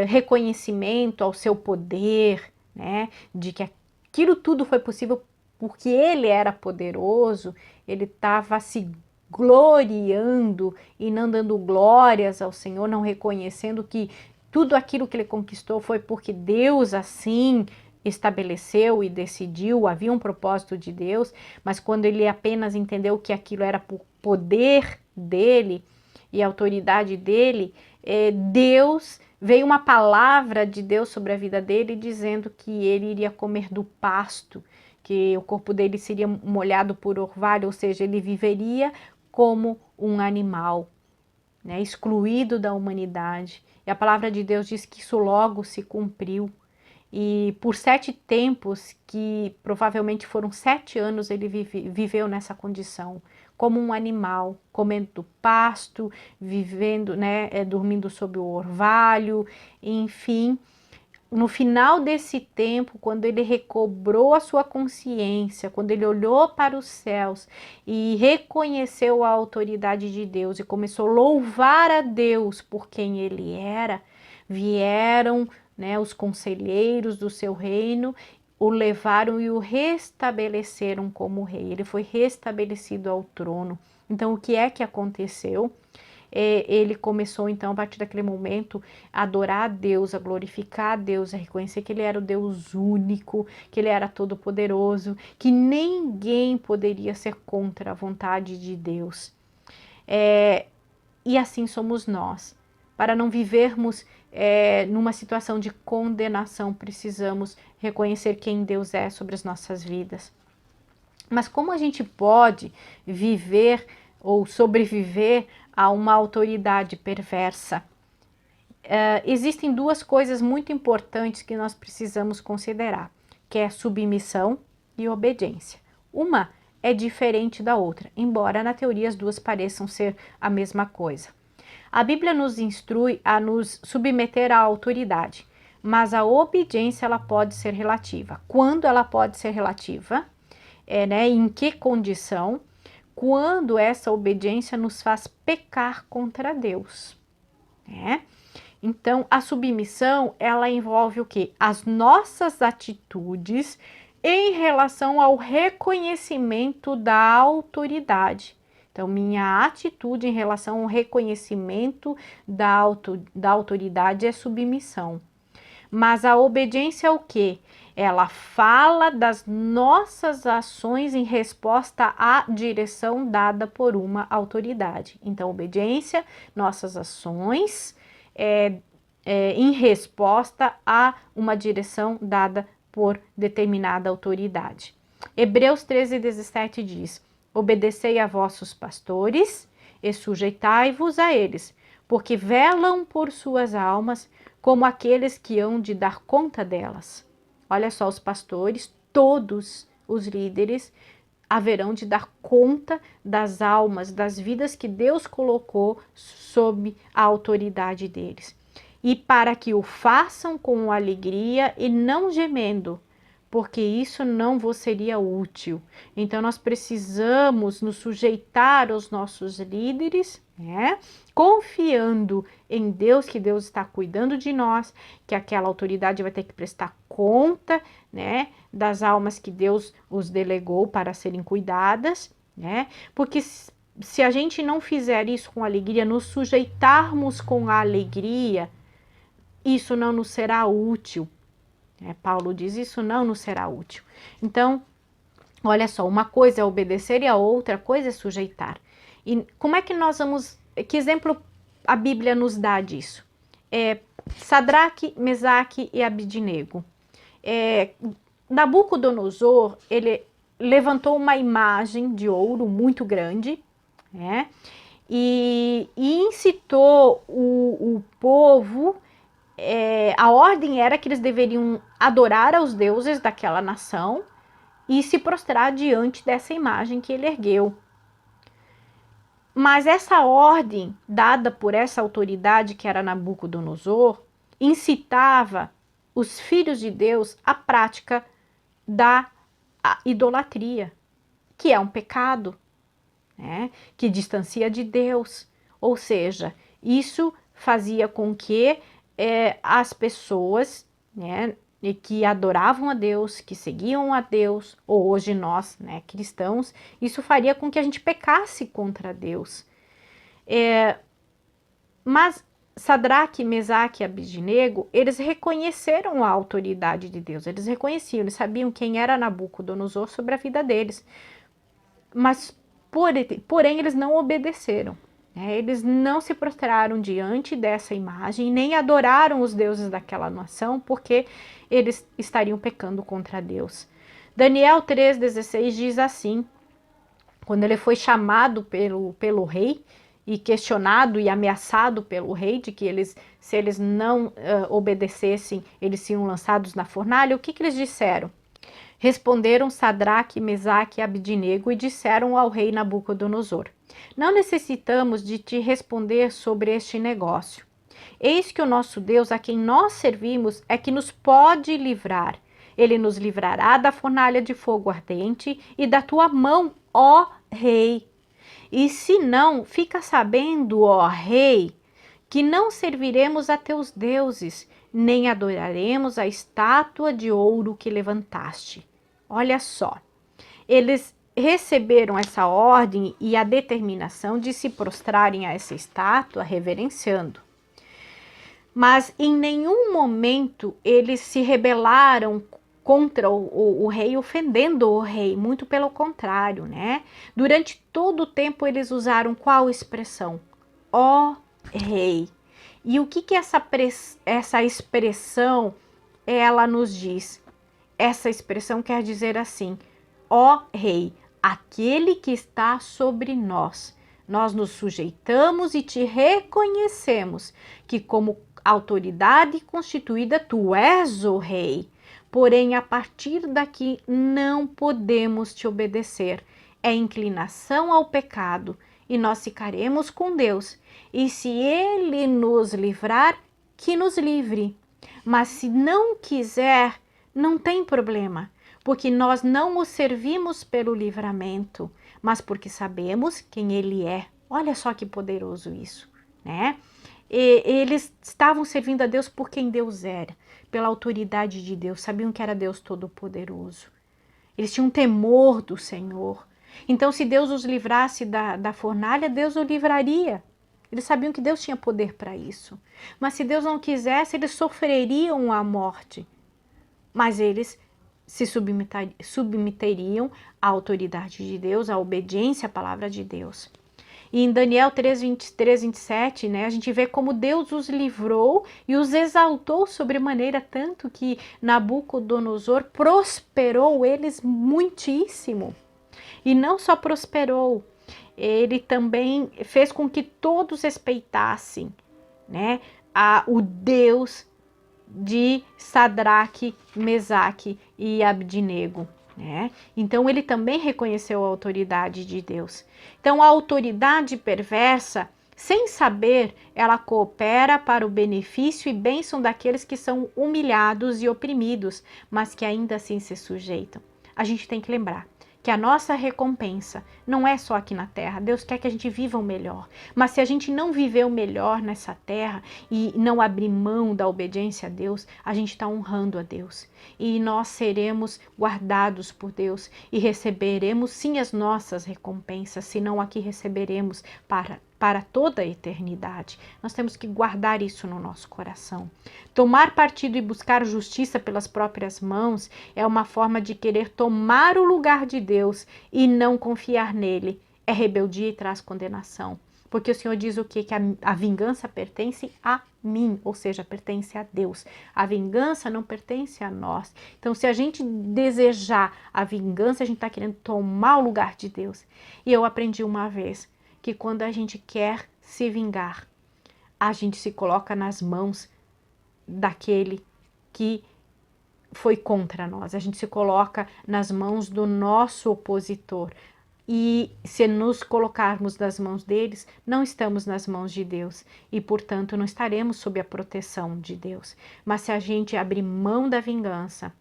reconhecimento ao seu poder, né, de que aquilo tudo foi possível porque ele era poderoso, ele estava se gloriando e não dando glórias ao Senhor, não reconhecendo que tudo aquilo que ele conquistou foi porque Deus assim estabeleceu e decidiu, havia um propósito de Deus, mas quando ele apenas entendeu que aquilo era por poder dele e autoridade dele, veio uma palavra de Deus sobre a vida dele, dizendo que ele iria comer do pasto, que o corpo dele seria molhado por orvalho, ou seja, ele viveria como um animal, né, excluído da humanidade. E a palavra de Deus diz que isso logo se cumpriu. E por 7 tempos, que provavelmente foram 7 anos, ele viveu nessa condição, como um animal, comendo pasto, vivendo, né, dormindo sob o orvalho, enfim. No final desse tempo, quando ele recobrou a sua consciência, quando ele olhou para os céus e reconheceu a autoridade de Deus e começou a louvar a Deus por quem ele era, vieram, né, os conselheiros do seu reino, o levaram e o restabeleceram como rei. Ele foi restabelecido ao trono. Então, o que é que aconteceu? Ele começou, então, a partir daquele momento, a adorar a Deus, a glorificar a Deus, a reconhecer que ele era o Deus único, que ele era todo-poderoso, que ninguém poderia ser contra a vontade de Deus. E assim somos nós. Para não vivermos numa situação de condenação, precisamos reconhecer quem Deus é sobre as nossas vidas. Mas como a gente pode viver ou sobreviver a uma autoridade perversa? Existem 2 coisas muito importantes que nós precisamos considerar, que é submissão e obediência. Uma é diferente da outra, embora na teoria as 2 pareçam ser a mesma coisa. A Bíblia nos instrui a nos submeter à autoridade, mas a obediência ela pode ser relativa. Quando ela pode ser relativa? Né, em que condição? Quando essa obediência nos faz pecar contra Deus. Né? Então, a submissão, ela envolve o quê? As nossas atitudes em relação ao reconhecimento da autoridade. Então, minha atitude em relação ao reconhecimento da autoridade é submissão. Mas a obediência é o quê? Ela fala das nossas ações em resposta à direção dada por uma autoridade. Então, obediência, nossas ações em resposta a uma direção dada por determinada autoridade. Hebreus 13:17 diz: obedecei a vossos pastores e sujeitai-vos a eles, porque velam por suas almas como aqueles que hão de dar conta delas. Olha só, os pastores, todos os líderes haverão de dar conta das almas, das vidas que Deus colocou sob a autoridade deles. E para que o façam com alegria e não gemendo, porque isso não vos seria útil. Então nós precisamos nos sujeitar aos nossos líderes, né? Confiando em Deus, que Deus está cuidando de nós, que aquela autoridade vai ter que prestar conta, né, das almas que Deus os delegou para serem cuidadas, né? Porque se a gente não fizer isso com alegria, nos sujeitarmos com a alegria, isso não nos será útil. Paulo diz, isso não nos será útil. Então, olha só, uma coisa é obedecer e a outra coisa é sujeitar. E como é que nós vamos, que exemplo a Bíblia nos dá disso? Sadraque, Mesaque e Abidnego. Nabucodonosor, ele levantou uma imagem de ouro muito grande, né? E incitou o povo. A ordem era que eles deveriam adorar aos deuses daquela nação e se prostrar diante dessa imagem que ele ergueu. Mas essa ordem, dada por essa autoridade que era Nabucodonosor, incitava os filhos de Deus à prática da idolatria, que é um pecado, né? Que distancia de Deus. Ou seja, isso fazia com que as pessoas, né, que adoravam a Deus, que seguiam a Deus, ou hoje nós, né, cristãos, isso faria com que a gente pecasse contra Deus. Mas Sadraque, Mesaque e Abidnego, eles reconheceram a autoridade de Deus, eles reconheciam, eles sabiam quem era Nabucodonosor sobre a vida deles, mas porém eles não obedeceram. Eles não se prostraram diante dessa imagem, nem adoraram os deuses daquela nação, porque eles estariam pecando contra Deus. Daniel 3,16 diz assim, quando ele foi chamado pelo rei e questionado e ameaçado pelo rei de que se eles não obedecessem, eles seriam lançados na fornalha, o que eles disseram? Responderam Sadraque, Mesaque e Abidnego e disseram ao rei Nabucodonosor: não necessitamos de te responder sobre este negócio. Eis que o nosso Deus, a quem nós servimos, é que nos pode livrar. Ele nos livrará da fornalha de fogo ardente e da tua mão, ó rei. E se não, fica sabendo, ó rei, que não serviremos a teus deuses, nem adoraremos a estátua de ouro que levantaste. Olha só, eles receberam essa ordem e a determinação de se prostrarem a essa estátua, reverenciando. Mas em nenhum momento eles se rebelaram contra o rei, ofendendo o rei, muito pelo contrário, né? Durante todo o tempo eles usaram qual expressão? Ó rei. E o que essa expressão ela nos diz? Essa expressão quer dizer assim: ó rei, aquele que está sobre nós. Nós nos sujeitamos e te reconhecemos que como autoridade constituída tu és o rei. Porém, a partir daqui não podemos te obedecer. É inclinação ao pecado e nós ficaremos com Deus. E se ele nos livrar, que nos livre. Mas se não quiser, não tem problema, porque nós não o servimos pelo livramento, mas porque sabemos quem ele é. Olha só que poderoso isso, né? E eles estavam servindo a Deus por quem Deus era, pela autoridade de Deus, sabiam que era Deus Todo-Poderoso. Eles tinham temor do Senhor. Então, se Deus os livrasse da fornalha, Deus o livraria. Eles sabiam que Deus tinha poder para isso. Mas se Deus não quisesse, eles sofreriam a morte. Mas eles se submeteriam à autoridade de Deus, à obediência à palavra de Deus. E em Daniel 3, 27, né, a gente vê como Deus os livrou e os exaltou sobremaneira, tanto que Nabucodonosor prosperou eles muitíssimo. E não só prosperou, ele também fez com que todos respeitassem, né, o Deus de Sadraque, Mesaque e Abidnego. né? Então ele também reconheceu a autoridade de Deus. Então a autoridade perversa, sem saber, ela coopera para o benefício e bênção daqueles que são humilhados e oprimidos, mas que ainda assim se sujeitam. A gente tem que lembrar que a nossa recompensa não é só aqui na terra. Deus quer que a gente viva o melhor. Mas se a gente não viver o melhor nessa terra e não abrir mão da obediência a Deus, a gente está honrando a Deus. E nós seremos guardados por Deus e receberemos sim as nossas recompensas, senão aqui receberemos para toda a eternidade. Nós temos que guardar isso no nosso coração. Tomar partido e buscar justiça pelas próprias mãos é uma forma de querer tomar o lugar de Deus e não confiar nele. É rebeldia e traz condenação. Porque o Senhor diz o quê? Que a vingança pertence a mim, ou seja, pertence a Deus. A vingança não pertence a nós. Então, se a gente desejar a vingança, a gente está querendo tomar o lugar de Deus. E eu aprendi uma vez que quando a gente quer se vingar, a gente se coloca nas mãos daquele que foi contra nós. A gente se coloca nas mãos do nosso opositor. E se nos colocarmos nas mãos deles, não estamos nas mãos de Deus e, portanto, não estaremos sob a proteção de Deus. Mas se a gente abrir mão da vingança,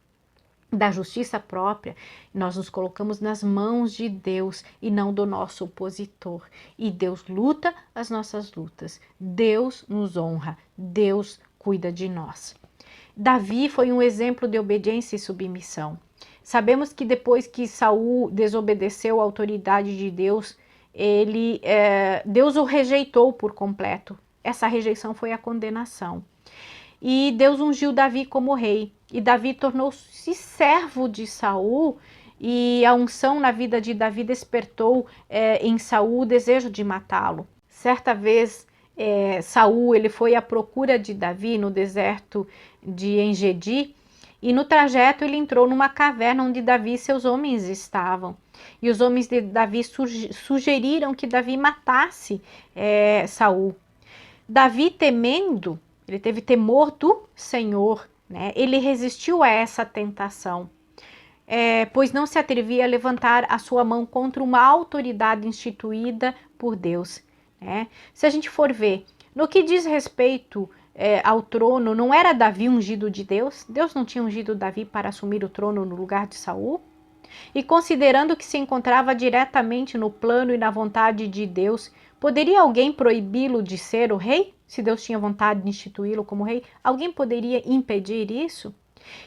da justiça própria, nós nos colocamos nas mãos de Deus e não do nosso opositor. E Deus luta as nossas lutas. Deus nos honra. Deus cuida de nós. Davi foi um exemplo de obediência e submissão. Sabemos que depois que Saul desobedeceu à autoridade de Deus, Deus o rejeitou por completo. Essa rejeição foi a condenação. E Deus ungiu Davi como rei. E Davi tornou-se servo de Saul. E a unção na vida de Davi despertou em Saul o desejo de matá-lo. Certa vez, Saul ele foi à procura de Davi no deserto de Engedi. E no trajeto ele entrou numa caverna onde Davi e seus homens estavam. E os homens de Davi sugeriram que Davi matasse Saul. Davi, temendo, ele teve temor do Senhor, né? Ele resistiu a essa tentação, pois não se atrevia a levantar a sua mão contra uma autoridade instituída por Deus, né? Se a gente for ver, no que diz respeito ao trono, não era Davi ungido de Deus? Deus não tinha ungido Davi para assumir o trono no lugar de Saul? E considerando que se encontrava diretamente no plano e na vontade de Deus, poderia alguém proibi-lo de ser o rei? Se Deus tinha vontade de instituí-lo como rei, alguém poderia impedir isso?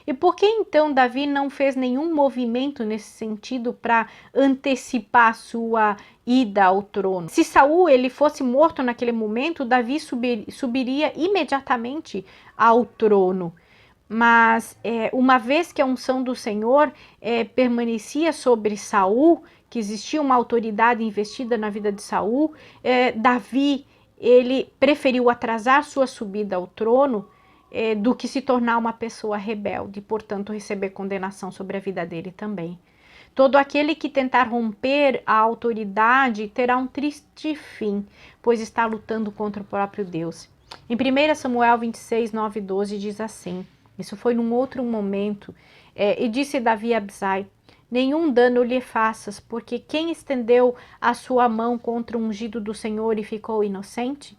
E por que então Davi não fez nenhum movimento nesse sentido para antecipar sua ida ao trono? Se Saul ele fosse morto naquele momento, Davi subiria imediatamente ao trono. Mas uma vez que a unção do Senhor permanecia sobre Saul, que existia uma autoridade investida na vida de Saul, Davi ele preferiu atrasar sua subida ao trono do que se tornar uma pessoa rebelde, portanto receber condenação sobre a vida dele também. Todo aquele que tentar romper a autoridade terá um triste fim, pois está lutando contra o próprio Deus. Em 1 Samuel 26, 9 e 12 diz assim, isso foi num outro momento, e disse Davi a Abisai, nenhum dano lhe faças, porque quem estendeu a sua mão contra o ungido do Senhor e ficou inocente?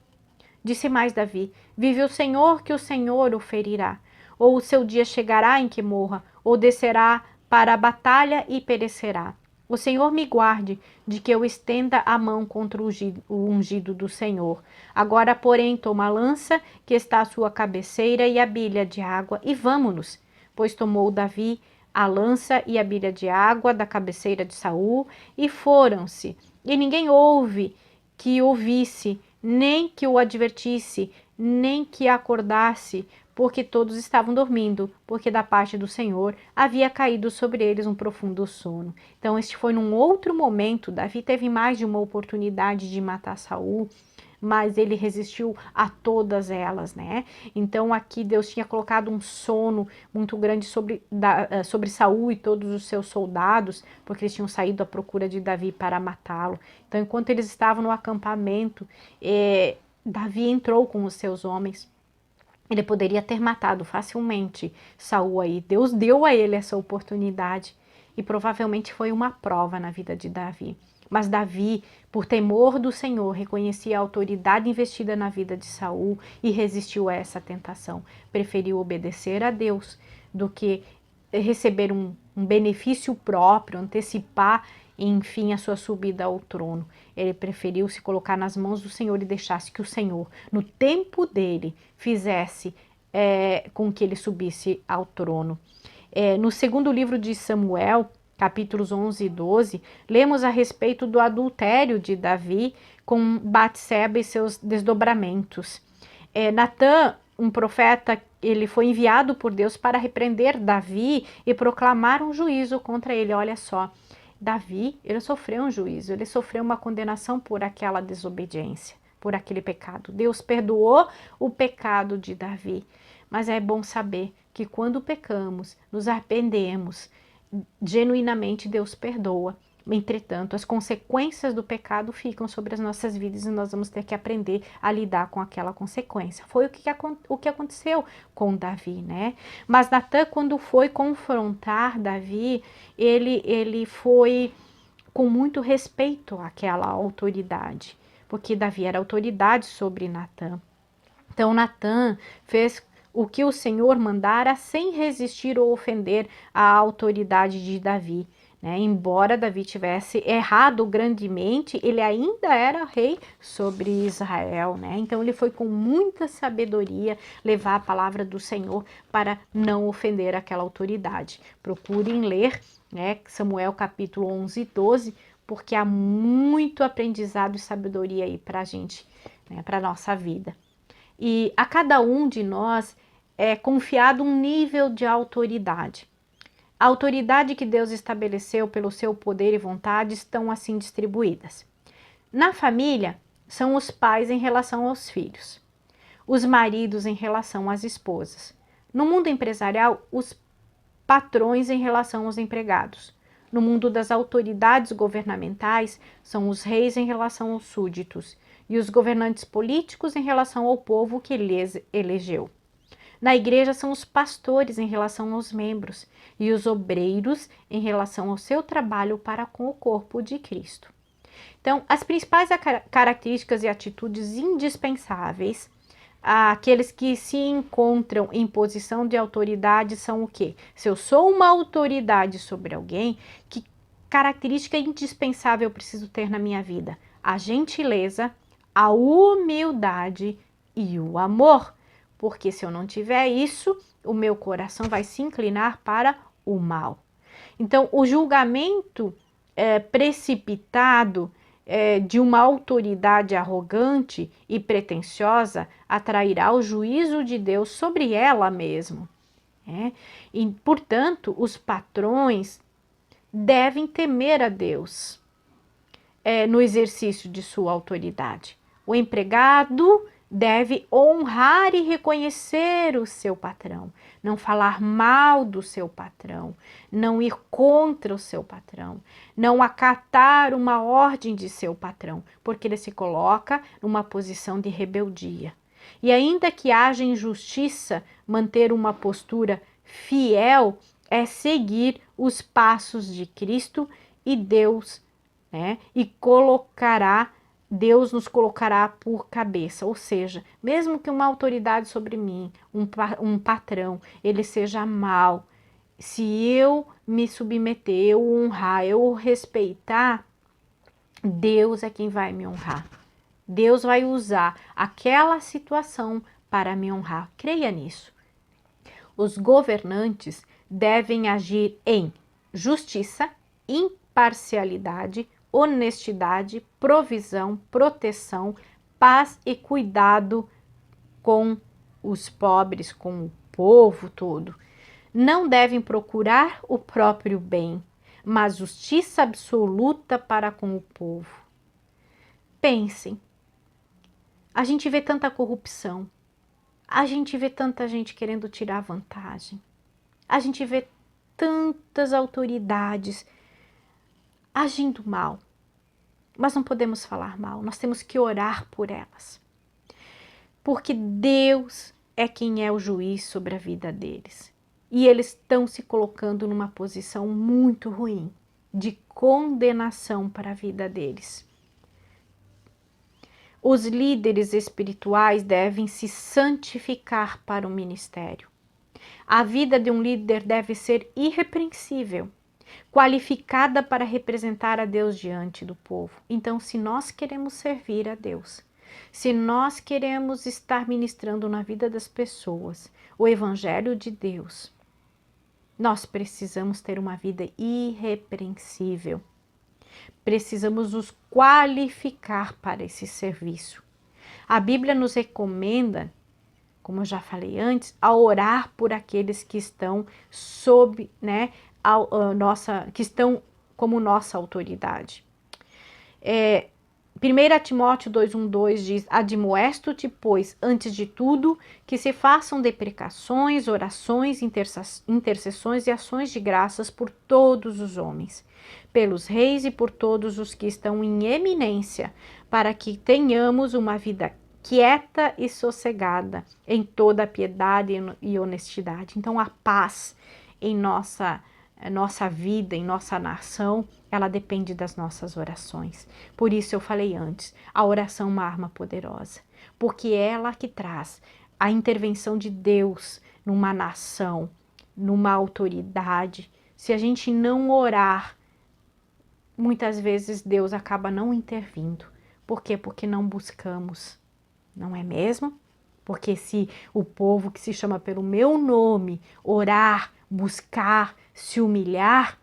Disse mais Davi, vive o Senhor que o Senhor o ferirá, ou o seu dia chegará em que morra, ou descerá para a batalha e perecerá. O Senhor me guarde de que eu estenda a mão contra o ungido do Senhor. Agora, porém, toma a lança que está à sua cabeceira e a bilha de água, e vamo-nos. Pois tomou Davi a lança e a bilha de água da cabeceira de Saul, e foram-se. E ninguém houve que ouvisse, nem que o advertisse, nem que acordasse, porque todos estavam dormindo, porque da parte do Senhor havia caído sobre eles um profundo sono. Então este foi num outro momento, Davi teve mais de uma oportunidade de matar Saul, mas ele resistiu a todas elas, né? Então aqui Deus tinha colocado um sono muito grande sobre Saul e todos os seus soldados, porque eles tinham saído à procura de Davi para matá-lo. Então enquanto eles estavam no acampamento, Davi entrou com os seus homens. Ele poderia ter matado facilmente Saul aí. Deus deu a ele essa oportunidade. e provavelmente foi uma prova na vida de Davi. Mas Davi, por temor do Senhor, reconhecia a autoridade investida na vida de Saul e resistiu a essa tentação. Preferiu obedecer a Deus do que receber um benefício próprio, antecipar, enfim, a sua subida ao trono. Ele preferiu se colocar nas mãos do Senhor e deixasse que o Senhor, no tempo dele, fizesse com que ele subisse ao trono. No segundo livro de Samuel, capítulos 11 e 12, lemos a respeito do adultério de Davi com Batseba e seus desdobramentos. Natã, um profeta, ele foi enviado por Deus para repreender Davi e proclamar um juízo contra ele. Olha só, Davi, ele sofreu um juízo, ele sofreu uma condenação por aquela desobediência, por aquele pecado. Deus perdoou o pecado de Davi, mas é bom saber que quando pecamos, nos arrependemos, genuinamente Deus perdoa. Entretanto, as consequências do pecado ficam sobre as nossas vidas e nós vamos ter que aprender a lidar com aquela consequência. Foi o que aconteceu com Davi, né? Mas Natã, quando foi confrontar Davi, ele foi com muito respeito àquela autoridade, porque Davi era autoridade sobre Natã. Então Natã fez o que o Senhor mandara sem resistir ou ofender a autoridade de Davi. Embora Davi tivesse errado grandemente, ele ainda era rei sobre Israel. Então ele foi com muita sabedoria levar a palavra do Senhor para não ofender aquela autoridade. Procurem ler Samuel capítulo 11 e 12, porque há muito aprendizado e sabedoria aí para a gente, para a nossa vida. E a cada um de nós é confiado um nível de autoridade. A autoridade que Deus estabeleceu pelo seu poder e vontade estão assim distribuídas. Na família, são os pais em relação aos filhos, os maridos em relação às esposas. No mundo empresarial, os patrões em relação aos empregados. No mundo das autoridades governamentais, são os reis em relação aos súditos e os governantes políticos em relação ao povo que lhes elegeu. Na igreja são os pastores em relação aos membros e os obreiros em relação ao seu trabalho para com o corpo de Cristo. Então, as principais características e atitudes indispensáveis àqueles que se encontram em posição de autoridade são o quê? Se eu sou uma autoridade sobre alguém, que característica indispensável eu preciso ter na minha vida? A gentileza, a humildade e o amor. Porque se eu não tiver isso, o meu coração vai se inclinar para o mal. Então, o julgamento precipitado de uma autoridade arrogante e pretensiosa atrairá o juízo de Deus sobre ela mesma. E, portanto, os patrões devem temer a Deus no exercício de sua autoridade. O empregado deve honrar e reconhecer o seu patrão, não falar mal do seu patrão, não ir contra o seu patrão, não acatar uma ordem de seu patrão, porque ele se coloca numa posição de rebeldia. E ainda que haja injustiça, manter uma postura fiel é seguir os passos de Cristo e Deus, e Deus nos colocará por cabeça, ou seja, mesmo que uma autoridade sobre mim, um patrão, ele seja mau, se eu me submeter, eu honrar, eu respeitar, Deus é quem vai me honrar. Deus vai usar aquela situação para me honrar. Creia nisso. Os governantes devem agir em justiça, imparcialidade, honestidade, provisão, proteção, paz e cuidado com os pobres, com o povo todo. Não devem procurar o próprio bem, mas justiça absoluta para com o povo. Pensem, a gente vê tanta corrupção, a gente vê tanta gente querendo tirar vantagem, a gente vê tantas autoridades agindo mal, mas não podemos falar mal, nós temos que orar por elas, porque Deus é quem é o juiz sobre a vida deles, e eles estão se colocando numa posição muito ruim, de condenação para a vida deles. Os líderes espirituais devem se santificar para o ministério. A vida de um líder deve ser irrepreensível, qualificada para representar a Deus diante do povo. Então, se nós queremos servir a Deus, se nós queremos estar ministrando na vida das pessoas o Evangelho de Deus, nós precisamos ter uma vida irrepreensível. Precisamos nos qualificar para esse serviço. A Bíblia nos recomenda, como eu já falei antes, a orar por aqueles que estão sob, que estão como nossa autoridade. 1 Timóteo 2:1-2 diz: admoesto-te, pois, antes de tudo, que se façam deprecações, orações, intercessões e ações de graças por todos os homens, pelos reis e por todos os que estão em eminência, para que tenhamos uma vida quieta e sossegada, em toda a piedade e honestidade. Então, a paz em nossa vida, em nossa nação, ela depende das nossas orações. Por isso eu falei antes, a oração é uma arma poderosa, porque é ela que traz a intervenção de Deus numa nação, numa autoridade. Se a gente não orar, muitas vezes Deus acaba não intervindo. Por quê? Porque não buscamos, não é mesmo? Porque se o povo que se chama pelo meu nome orar, buscar, se humilhar,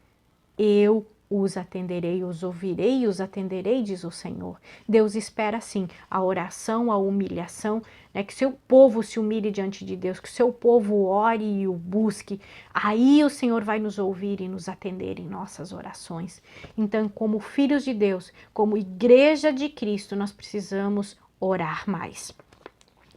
eu os atenderei, os ouvirei e os atenderei, diz o Senhor. Deus espera sim a oração, a humilhação, que seu povo se humilhe diante de Deus, que seu povo ore e o busque. Aí o Senhor vai nos ouvir e nos atender em nossas orações. Então, como filhos de Deus, como igreja de Cristo, nós precisamos orar mais.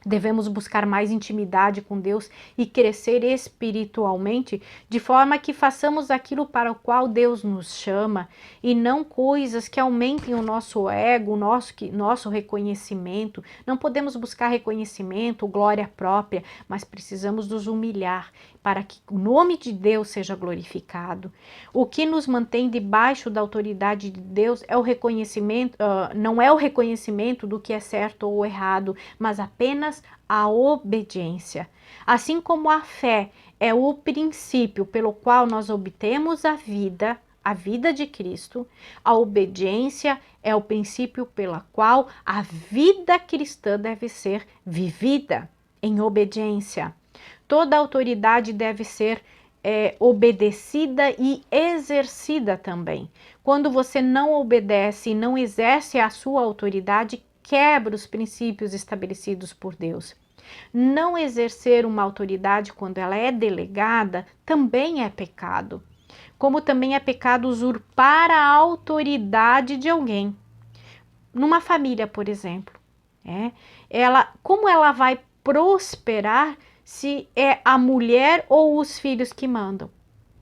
Devemos buscar mais intimidade com Deus e crescer espiritualmente, de forma que façamos aquilo para o qual Deus nos chama e não coisas que aumentem o nosso ego, o nosso reconhecimento. Não podemos buscar reconhecimento, glória própria, mas precisamos nos humilhar para que o nome de Deus seja glorificado. O que nos mantém debaixo da autoridade de Deus é o reconhecimento, não é o reconhecimento do que é certo ou errado, mas apenas a obediência. Assim como a fé é o princípio pelo qual nós obtemos a vida de Cristo, a obediência é o princípio pela qual a vida cristã deve ser vivida em obediência. Toda autoridade deve ser obedecida e exercida também. Quando você não obedece e não exerce a sua autoridade, quebra os princípios estabelecidos por Deus. Não exercer uma autoridade quando ela é delegada também é pecado. Como também é pecado usurpar a autoridade de alguém. Numa família, por exemplo, como ela vai prosperar se é a mulher ou os filhos que mandam?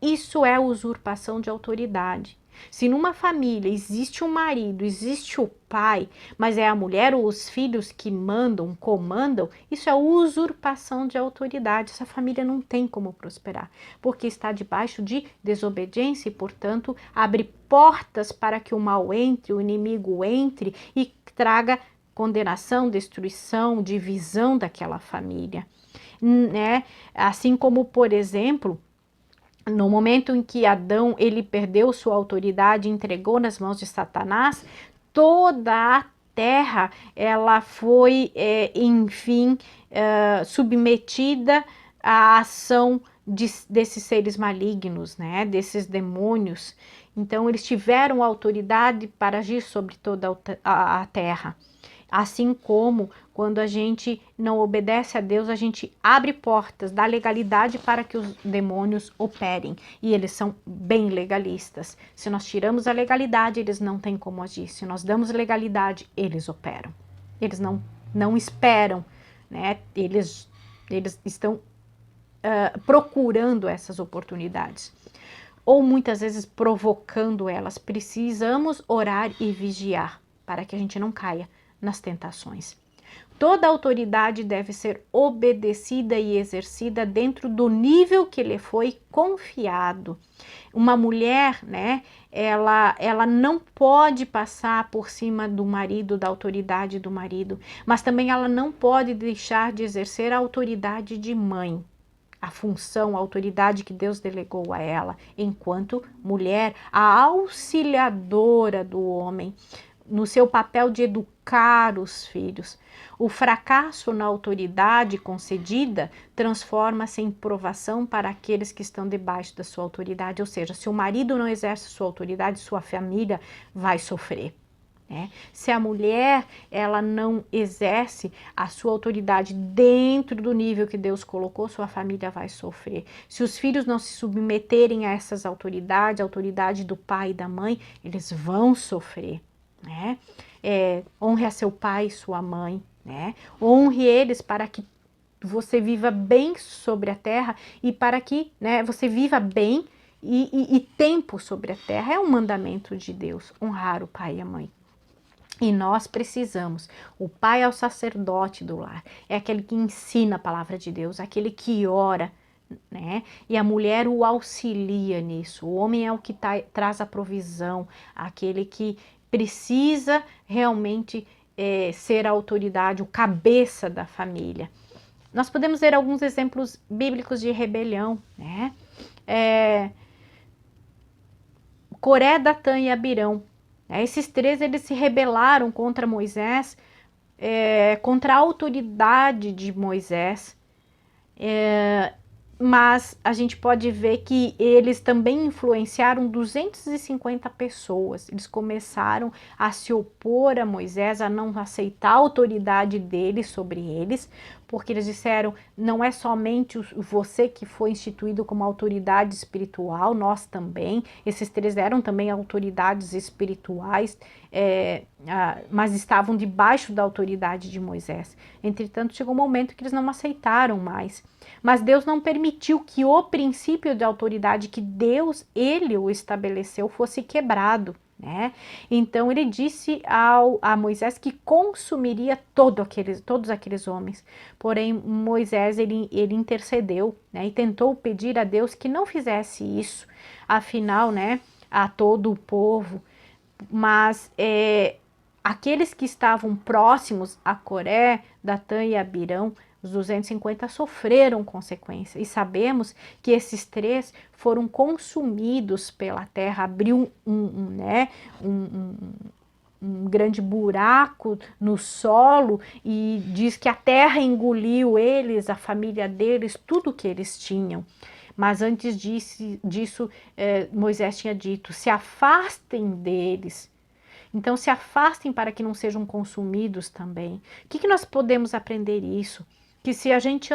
Isso é usurpação de autoridade. Se numa família existe um marido, existe o pai, mas é a mulher ou os filhos que mandam, comandam, isso é usurpação de autoridade. Essa família não tem como prosperar, porque está debaixo de desobediência e, portanto, abre portas para que o mal entre, o inimigo entre e traga condenação, destruição, divisão daquela família. Assim como, por exemplo, no momento em que Adão ele perdeu sua autoridade e entregou nas mãos de Satanás, toda a terra ela foi, enfim, submetida à ação desses seres malignos, desses demônios. Então, eles tiveram autoridade para agir sobre toda a terra. Assim como quando a gente não obedece a Deus, a gente abre portas, dá legalidade para que os demônios operem. E eles são bem legalistas. Se nós tiramos a legalidade, eles não têm como agir. Se nós damos legalidade, eles operam. Eles não esperam, Eles estão procurando essas oportunidades. Ou muitas vezes provocando elas. Precisamos orar e vigiar para que a gente não caia nas tentações. toda autoridade deve ser obedecida e exercida dentro do nível que lhe foi confiado. Uma mulher, né, ela não pode passar por cima do marido, da autoridade do marido, mas também ela não pode deixar de exercer a autoridade de mãe, a função, a autoridade que Deus delegou a ela, enquanto mulher, a auxiliadora do homem, no seu papel de educar os filhos. O fracasso na autoridade concedida transforma-se em provação para aqueles que estão debaixo da sua autoridade, ou seja, se o marido não exerce sua autoridade, sua família vai sofrer. Se a mulher ela não exerce a sua autoridade dentro do nível que Deus colocou, sua família vai sofrer. Se os filhos não se submeterem a essas autoridades, a autoridade do pai e da mãe, eles vão sofrer. Honre a seu pai e sua mãe, honre eles para que você viva bem sobre a terra e para que você viva bem e tempo sobre a terra. É um mandamento de Deus, honrar o pai e a mãe. E nós precisamos, o pai é o sacerdote do lar, é aquele que ensina a palavra de Deus, aquele que ora, e a mulher o auxilia nisso. O homem é o que traz a provisão, aquele que precisa realmente ser a autoridade, o cabeça da família. Nós podemos ver alguns exemplos bíblicos de rebelião, Coré, Datã e Abirão. Esses três eles se rebelaram contra Moisés, contra a autoridade de Moisés, mas a gente pode ver que eles também influenciaram 250 pessoas. Eles começaram a se opor a Moisés, a não aceitar a autoridade dele sobre eles, porque eles disseram, não é somente você que foi instituído como autoridade espiritual, nós também. Esses três eram também autoridades espirituais, mas estavam debaixo da autoridade de Moisés. Entretanto, chegou um momento que eles não aceitaram mais. Mas Deus não permitiu que o princípio de autoridade que Deus, ele o estabeleceu, fosse quebrado. Então ele disse a Moisés que consumiria todos aqueles homens. Porém, Moisés ele intercedeu, e tentou pedir a Deus que não fizesse isso, afinal, a todo o povo. Mas aqueles que estavam próximos a Coré, Datã e Abirão, os 250 sofreram consequências, e sabemos que esses três foram consumidos pela terra, abriu um grande buraco no solo, e diz que a terra engoliu eles, a família deles, tudo que eles tinham. Mas antes disso, Moisés tinha dito, se afastem deles. Então se afastem para que não sejam consumidos também. O que nós podemos aprender isso? Que se a gente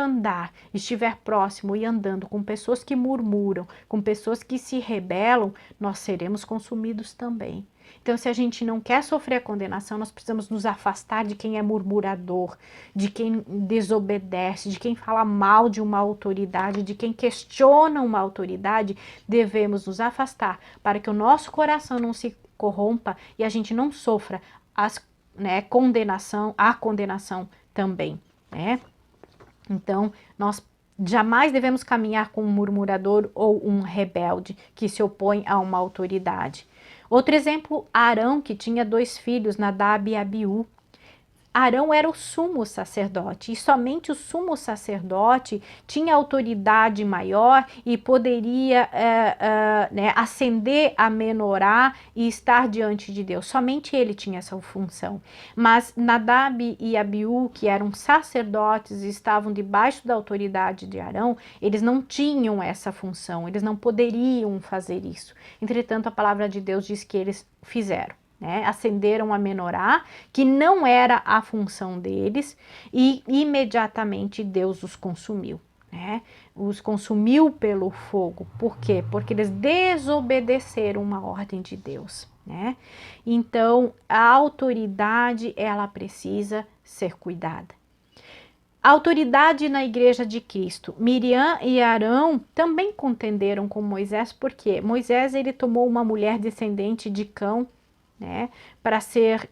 estiver próximo e andando com pessoas que murmuram, com pessoas que se rebelam, nós seremos consumidos também. Então, se a gente não quer sofrer a condenação, nós precisamos nos afastar de quem é murmurador, de quem desobedece, de quem fala mal de uma autoridade, de quem questiona uma autoridade. Devemos nos afastar para que o nosso coração não se corrompa e a gente não sofra a condenação também, Então, nós jamais devemos caminhar com um murmurador ou um rebelde que se opõe a uma autoridade. Outro exemplo, Arão, que tinha 2 filhos, Nadab e Abiú. Arão era o sumo sacerdote, e somente o sumo sacerdote tinha autoridade maior e poderia acender a menorá e estar diante de Deus. Somente ele tinha essa função. Mas Nadab e Abiú, que eram sacerdotes e estavam debaixo da autoridade de Arão, eles não tinham essa função, eles não poderiam fazer isso. Entretanto, a palavra de Deus diz que eles fizeram. Acenderam a menorá, que não era a função deles, e imediatamente Deus os consumiu. Os consumiu pelo fogo. Por quê? Porque eles desobedeceram uma ordem de Deus. Então, a autoridade, ela precisa ser cuidada. A autoridade na igreja de Cristo. Miriam e Arão também contenderam com Moisés, porque Moisés ele tomou uma mulher descendente de Cão, para ser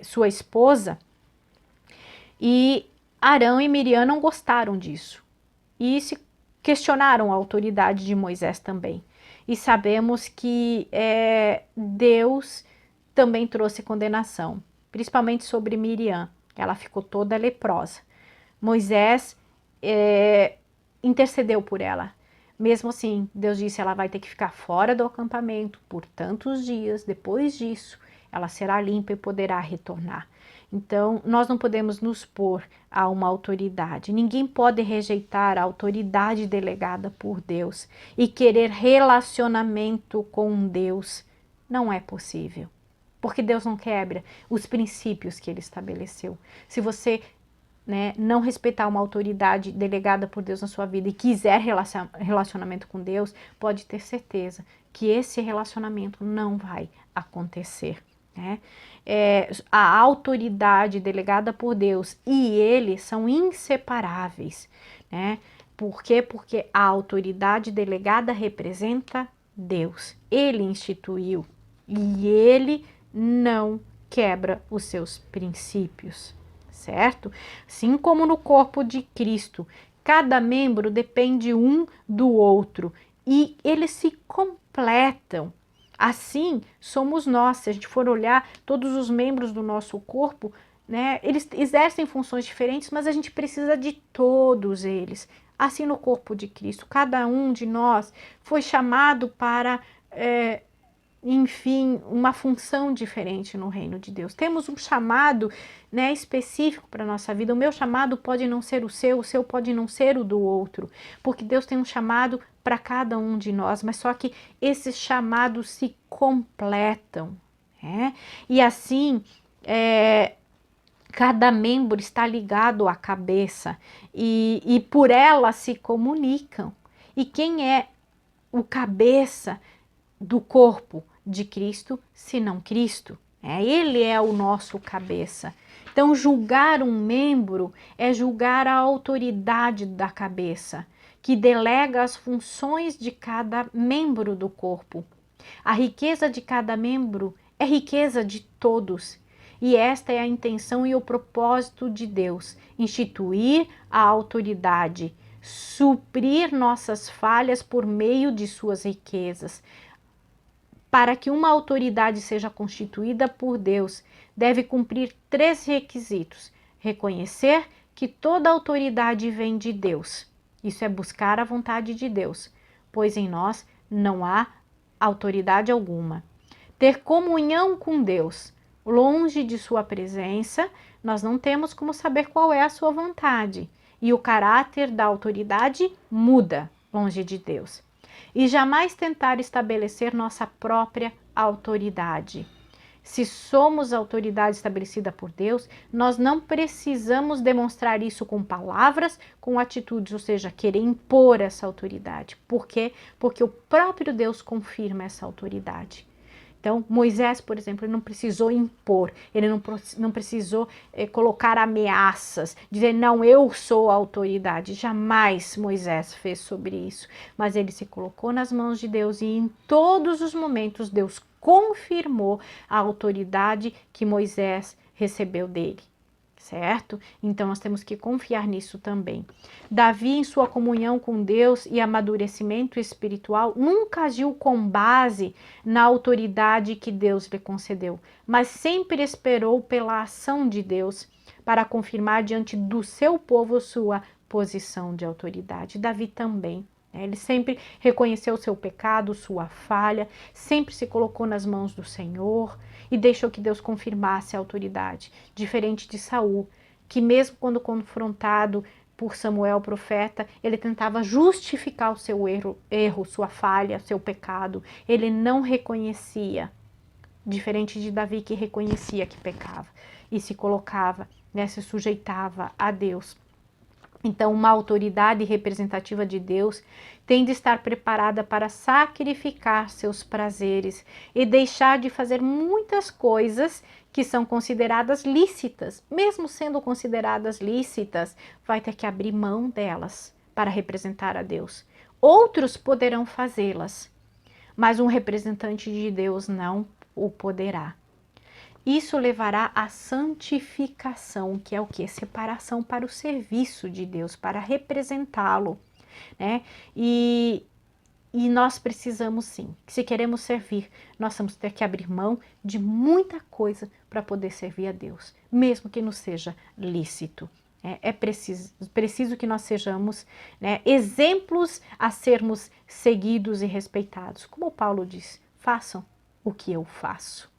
sua esposa, E Arão e Miriam não gostaram disso e se questionaram a autoridade de Moisés também. E sabemos que Deus também trouxe condenação, principalmente sobre Miriam. Ela ficou toda leprosa. Moisés intercedeu por ela. Mesmo assim, Deus disse que ela vai ter que ficar fora do acampamento por tantos dias. Depois disso, ela será limpa e poderá retornar. Então, nós não podemos nos pôr a uma autoridade. Ninguém pode rejeitar a autoridade delegada por Deus e querer relacionamento com Deus. Não é possível, porque Deus não quebra os princípios que Ele estabeleceu. Se você não respeitar uma autoridade delegada por Deus na sua vida e quiser relacionamento com Deus, pode ter certeza que esse relacionamento não vai acontecer. A autoridade delegada por Deus e Ele são inseparáveis. Por quê? Porque a autoridade delegada representa Deus. Ele instituiu e Ele não quebra os seus princípios, certo? Assim como no corpo de Cristo, cada membro depende um do outro e eles se completam. Assim somos nós. Se a gente for olhar todos os membros do nosso corpo, eles exercem funções diferentes, mas a gente precisa de todos eles. Assim no corpo de Cristo, cada um de nós foi chamado para enfim, uma função diferente no reino de Deus. Temos um chamado específico para a nossa vida. O meu chamado pode não ser o seu pode não ser o do outro, porque Deus tem um chamado para cada um de nós, mas só que esses chamados se completam. E assim, cada membro está ligado à cabeça e por ela se comunicam. E quem é o cabeça do corpo de Cristo, senão Cristo? Ele é o nosso cabeça. Então, julgar um membro é julgar a autoridade da cabeça, que delega as funções de cada membro do corpo. A riqueza de cada membro é riqueza de todos. E esta é a intenção e o propósito de Deus: instituir a autoridade, suprir nossas falhas por meio de suas riquezas. Para que uma autoridade seja constituída por Deus, deve cumprir 3 requisitos: reconhecer que toda autoridade vem de Deus. Isso é buscar a vontade de Deus, pois em nós não há autoridade alguma. Ter comunhão com Deus. Longe de sua presença, nós não temos como saber qual é a sua vontade. E o caráter da autoridade muda longe de Deus. E jamais tentar estabelecer nossa própria autoridade. Se somos a autoridade estabelecida por Deus, nós não precisamos demonstrar isso com palavras, com atitudes, ou seja, querer impor essa autoridade. Por quê? Porque o próprio Deus confirma essa autoridade. Então, Moisés, por exemplo, ele não precisou impor, ele não precisou colocar ameaças, dizer, não, eu sou a autoridade. Jamais Moisés fez sobre isso, mas ele se colocou nas mãos de Deus e em todos os momentos Deus confirmou a autoridade que Moisés recebeu dele. Certo? Então nós temos que confiar nisso também. Davi, em sua comunhão com Deus e amadurecimento espiritual, nunca agiu com base na autoridade que Deus lhe concedeu, mas sempre esperou pela ação de Deus para confirmar diante do seu povo sua posição de autoridade. Davi também. Ele sempre reconheceu o seu pecado, sua falha, sempre se colocou nas mãos do Senhor e deixou que Deus confirmasse a autoridade, diferente de Saul, que mesmo quando confrontado por Samuel, profeta, ele tentava justificar o seu erro, sua falha, seu pecado. Ele não reconhecia, diferente de Davi, que reconhecia que pecava e se colocava, se sujeitava a Deus. Então, uma autoridade representativa de Deus tem de estar preparada para sacrificar seus prazeres e deixar de fazer muitas coisas que são consideradas lícitas. Mesmo sendo consideradas lícitas, vai ter que abrir mão delas para representar a Deus. Outros poderão fazê-las, mas um representante de Deus não o poderá. Isso levará à santificação, que é o que? Separação para o serviço de Deus, para representá-lo, né? E nós precisamos sim, se queremos servir, nós vamos ter que abrir mão de muita coisa para poder servir a Deus, mesmo que nos seja lícito. É preciso que nós sejamos, né, exemplos a sermos seguidos e respeitados. Como Paulo diz, façam o que eu faço.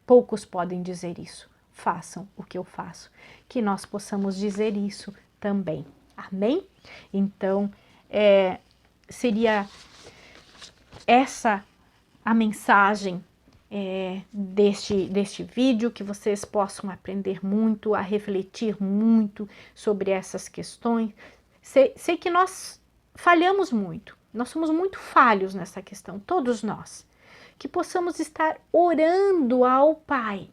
Poucos podem dizer isso. Façam o que eu faço. Que nós possamos dizer isso também. Amém? Então, seria essa a mensagem deste vídeo, que vocês possam aprender muito, a refletir muito sobre essas questões. Sei que nós falhamos muito, nós somos muito falhos nessa questão, todos nós. Que possamos estar orando ao Pai,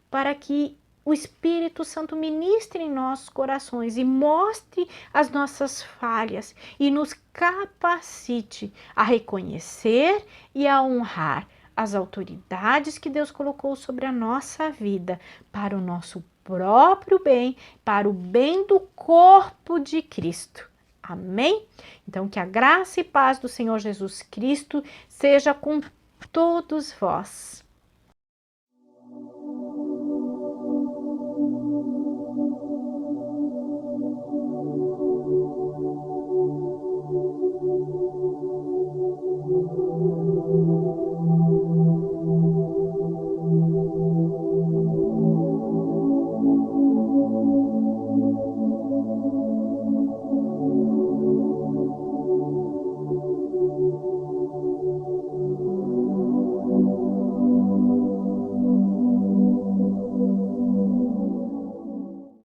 para que o Espírito Santo ministre em nossos corações e mostre as nossas falhas e nos capacite a reconhecer e a honrar as autoridades que Deus colocou sobre a nossa vida, para o nosso próprio bem, para o bem do corpo de Cristo. Amém? Então, que a graça e paz do Senhor Jesus Cristo seja com todos vós.